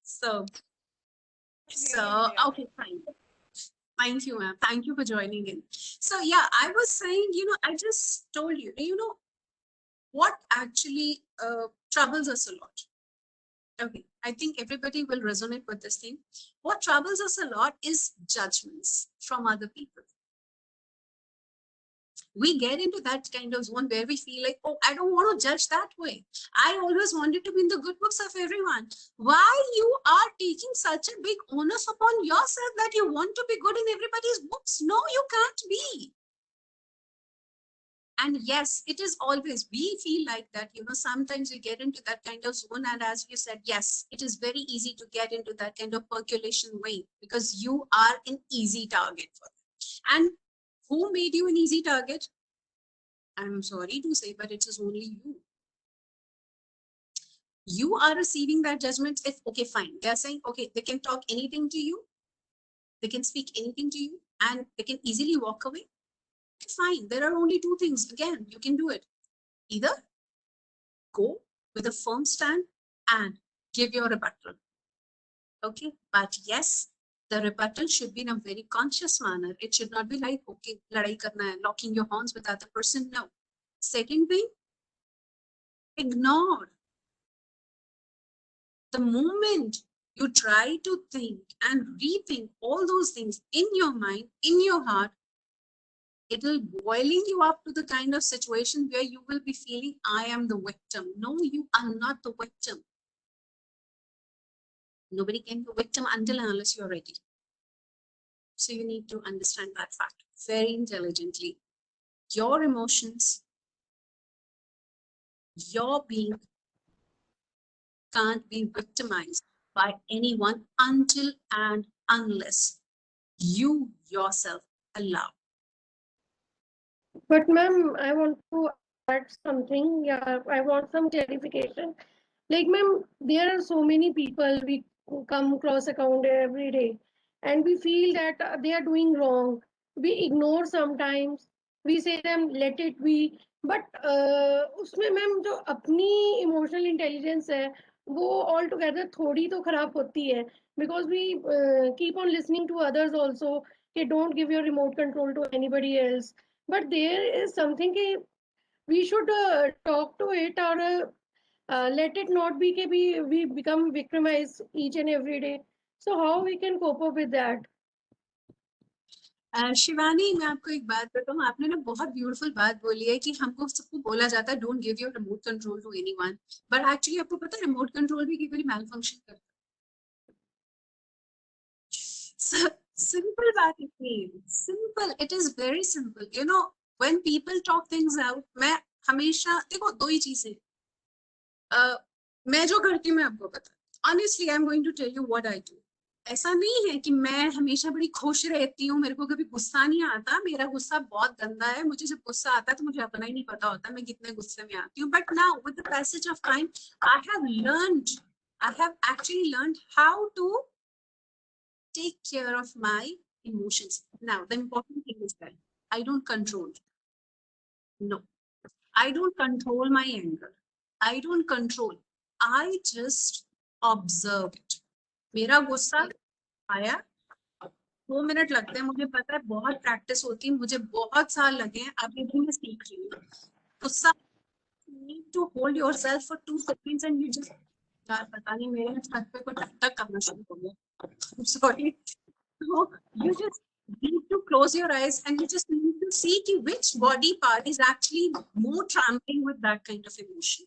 So, okay, fine. Thank you, ma'am. Thank you for joining in. So, yeah, I was saying, I just told you, what actually troubles us a lot. Okay, I think everybody will resonate with this thing. What troubles us a lot is judgments from other people. We get into that kind of zone where we feel like, oh, I don't want to judge that way. I always wanted to be in the good books of everyone. Why you are taking such a big onus upon yourself that you want to be good in everybody's books? No, you can't be. And yes, it is always, we feel like that, sometimes we get into that kind of zone. And as you said, yes, it is very easy to get into that kind of percolation way because you are an easy target for them. And who made you an easy target? I'm sorry to say, but it is only you. You are receiving that judgment. If, okay, fine. They're saying, okay, they can talk anything to you. They can speak anything to you and they can easily walk away. Okay, fine. There are only two things. Again, you can do it. Either go with a firm stand and give your rebuttal. Okay, but yes, the rebuttal should be in a very conscious manner. It should not be like, okay, ladai karna hai, locking your horns with the other person. No. Second thing, ignore. The moment you try to think and rethink all those things in your mind, in your heart, it will boiling you up to the kind of situation where you will be feeling, I am the victim. No, you are not the victim. Nobody can be a victim until and unless you're ready. So you need to understand that fact very intelligently. Your emotions, your being can't be victimized by anyone until and unless you yourself allow. But ma'am, I want to add something. Yeah, I want some clarification. Like ma'am, there are so many people we come across account every day, and we feel that they are doing wrong. We ignore sometimes. We say them let it be. But उसमें ma'am जो अपनी emotional intelligence है वो altogether थोड़ी तो खराब होती है, because we keep on listening to others also कि don't give your remote control to anybody else. But there is something कि we should talk to it, or let it not be कि we become victimized each and every day. So how we can cope up with that? Shivani, मैं आपको एक बात बताऊं, आपने ना बहुत ब्यूटीफुल बात बोली है कि हमको सबको बोला जाता है don't give your remote control to anyone, but actually आपको पता है रिमोट कंट्रोल भी कई बार मैल फंक्शन करता है. सिंपल बात इतनी simple, it is very simple. You know, when people talk things out, मैं हमेशा देखो दो ही चीजें मैं जो करती हूँ मैं आपको पता, honestly I am going to tell you what I do. ऐसा नहीं है कि मैं हमेशा बड़ी खुश रहती हूँ, मेरे को कभी गुस्सा नहीं आता. मेरा गुस्सा बहुत गंदा है. मुझे जब गुस्सा आता है तो मुझे अपना ही नहीं पता होता मैं कितने गुस्से में आती हूँ. But now with the passage of time I have actually learned how to take care of my emotions. Now the important thing is that I don't control. No, I don't control my anger. I don't control. I just observe it. मेरा गुस्सा आया, 2 minute लगते हैं, मुझे पता है, बहुत practice होती है, मुझे बहुत साल लगे हैं, अभी भी मैं सीख रही हूँ. गुस्सा, you need to hold yourself for 2 seconds and you just, यार पता नहीं मेरे छत पे कोई टक करना शुरू हो गया. I'm sorry. So you just need to close your eyes and you just need to see which body part is actually more trampling with that kind of emotion.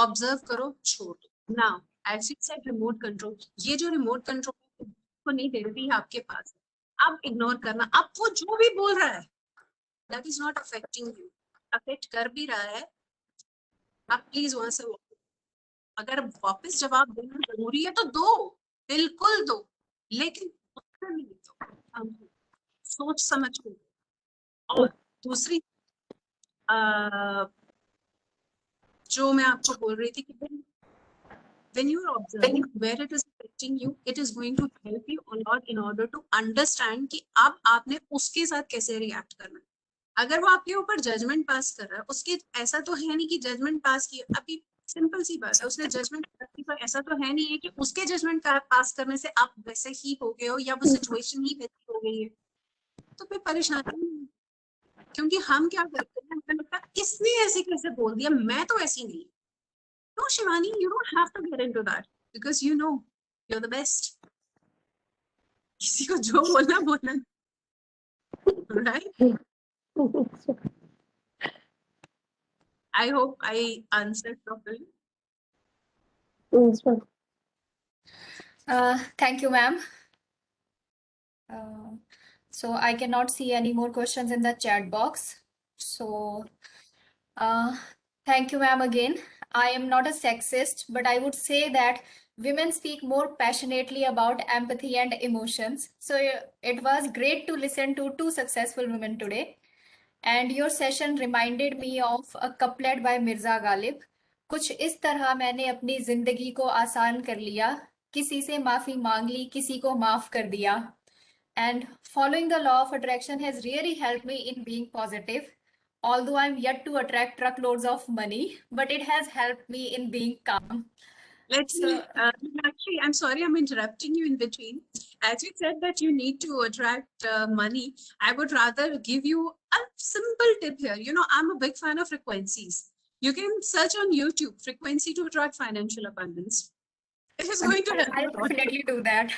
Observe करो, छोड़. Now, as you said, remote control. ये जो remote control को नहीं दे रही है आपके पास, अब इग्नोर करना. अब वो जो भी बोल रहा है, that is not affecting you. affect कर भी रहा है, आप प्लीज वहां से अगर वापस जवाब देना जरूरी है तो दो, बिल्कुल दो, लेकिन नहीं दो, सोच समझ के. और दूसरी जो मैं आपको बोल रही थी कि when you are observing where it is affecting you, it is going to help you a lot in order to understand कि अब आपने उसके साथ कैसे रिएक्ट करना है. अगर वो आपके ऊपर जजमेंट पास कर रहा है, उसके ऐसा तो है नहीं कि जजमेंट पास किया, अभी सिंपल सी बात है, उसने जजमेंट पास की, तो ऐसा तो है नहीं है कि उसके जजमेंट पास करने से आप वैसे ही हो गए हो या वो सिचुएशन ही वैसी हो गई है, तो फिर परेशानी नहीं. क्योंकि हम क्या करते हैं, हमें लगता है इसने ऐसे कैसे बोल दिया, मैं तो ऐसी नहीं. No, Shivani, you don't have to get into that because you know you're the best. किसी को जो बोलना बोलना, right? I hope I answered properly. Thank you, ma'am. So I cannot see any more questions in the chat box. So thank you, ma'am, again. I am not a sexist, but I would say that women speak more passionately about empathy and emotions. So it was great to listen to 2 successful women today. And your session reminded me of a couplet by Mirza Ghalib, कुछ इस तरह मैंने अपनी जिंदगी को आसान कर लिया, किसी से माफी मांग ली, किसी को माफ कर दिया। And following the law of attraction has really helped me in being positive. Although I'm yet to attract truckloads of money, but it has helped me in being calm. Let So, me, actually, I'm sorry I'm interrupting you in between. As you said that you need to attract money, I would rather give you a simple tip here. You know, I'm a big fan of frequencies. You can search on YouTube, frequency to attract financial abundance. It is going to help you I'll a lot. definitely do that.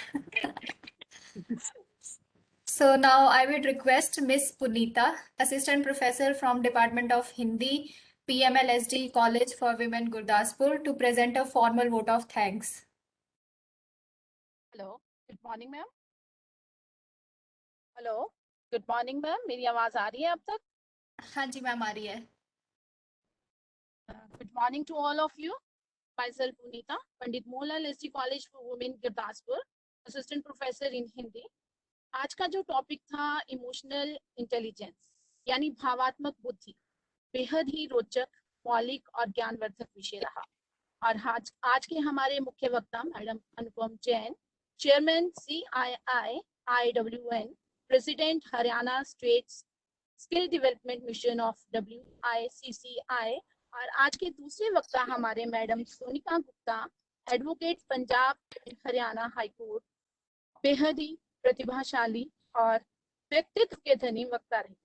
So now I would request Miss Punita, Assistant Professor from Department of Hindi, PMLSD College for Women, Gurdaspur, to present a formal vote of thanks. Hello, good morning ma'am. Hello, good morning ma'am, मेरी आवाज आ रही है अब तक? हाँ जी ma'am, आ रही है। Good morning to all of you. Myself Punita, Pandit Mohanlal SD college for women Gurdaspur, assistant professor in Hindi. आज का जो टॉपिक था इमोशनल इंटेलिजेंस यानी भावात्मक बुद्धि, बेहद ही रोचक, मौलिक और ज्ञानवर्धक विषय रहा। और आज के हमारे मुख्य वक्ता madam Anupam Jain, chairman CII-IWN, president Haryana state skill development mission of WICCI, और आज के दूसरे वक्ता हमारे madam Sonika Gupta, advocate Punjab Haryana high court, बेहद ही प्रतिभाशाली और व्यक्तित्व के धनी वक्ता रहे।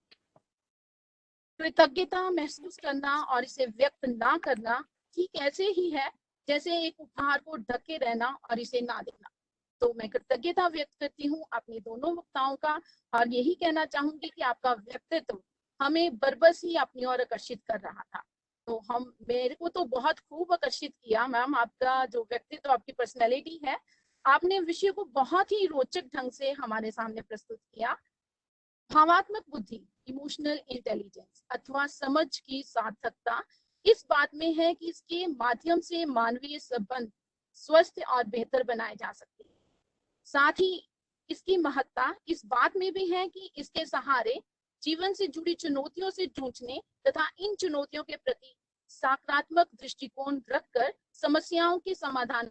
कृतज्ञता महसूस करना और इसे व्यक्त ना करना ठीक ऐसे ही है जैसे एक उपहार को ढके रहना और इसे ना देना। तो मैं कृतज्ञता व्यक्त करती हूँ अपने दोनों वक्ताओं का, और यही कहना चाहूंगी कि आपका व्यक्तित्व हमें बरबस ही अपनी ओर आकर्षित कर रहा था। तो मेरे को तो बहुत खूब आकर्षित किया मैम, आपका जो व्यक्तित्व, आपकी पर्सनैलिटी है। आपने विषय को बहुत ही रोचक ढंग से हमारे सामने प्रस्तुत किया। भावात्मक बुद्धि, इमोशनल इंटेलिजेंस अथवा समझ की सार्थकता इस बात में है कि इसके माध्यम से मानवीय संबंध स्वस्थ और बेहतर बनाए जा सकते हैं। साथ ही इसकी महत्ता इस बात में भी है कि इसके सहारे जीवन से जुड़ी चुनौतियों से जूझने तथा इन चुनौतियों के प्रति सकारात्मक दृष्टिकोण रखकर समस्याओं के समाधान।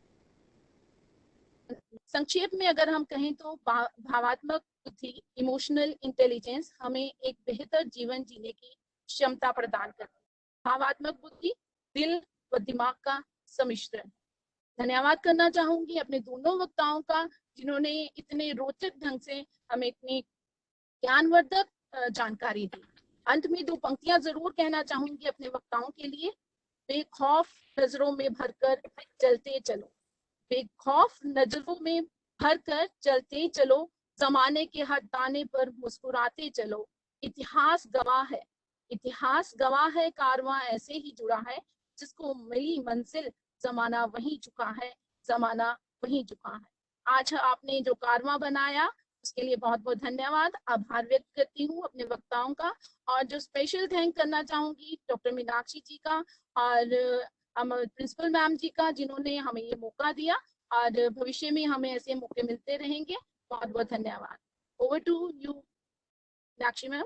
संक्षेप में अगर हम कहें तो भावात्मक बुद्धि, इमोशनल इंटेलिजेंस हमें एक बेहतर जीवन जीने की क्षमता प्रदान करती है। भावात्मक बुद्धि दिल व दिमाग का सम्मिश्रण। धन्यवाद करना चाहूंगी अपने दोनों वक्ताओं का, जिन्होंने इतने रोचक ढंग से हमें इतनी ज्ञानवर्धक जानकारी दी। अंत में दो पंक्तियां जरूर कहना चाहूंगी अपने वक्ताओं के लिए। बेखौफ नजरों में भरकर चलते चलो, बेखौफ नजरों में भरकर चलते चलो, जमाने के हर दाने पर मुस्कुराते चलो। इतिहास गवाह है, कारवां ऐसे ही जुड़ा है, जिसको मिली मंजिल जमाना वहीं झुका है, जमाना वहीं झुका है। आज आपने जो कारवां बनाया उसके लिए बहुत बहुत धन्यवाद, आभार व्यक्त करती हूँ अपने वक्ताओं का। और जो स्पेशल थैंक करना चाहूंगी डॉक्टर मीनाक्षी जी का और प्रिंसिपल मैम जी का, जिन्होंने हमें ये मौका दिया, और भविष्य में हमें ऐसे मौके मिलते रहेंगे। बहुत बहुत धन्यवाद। Over to you Meenakshi ma'am.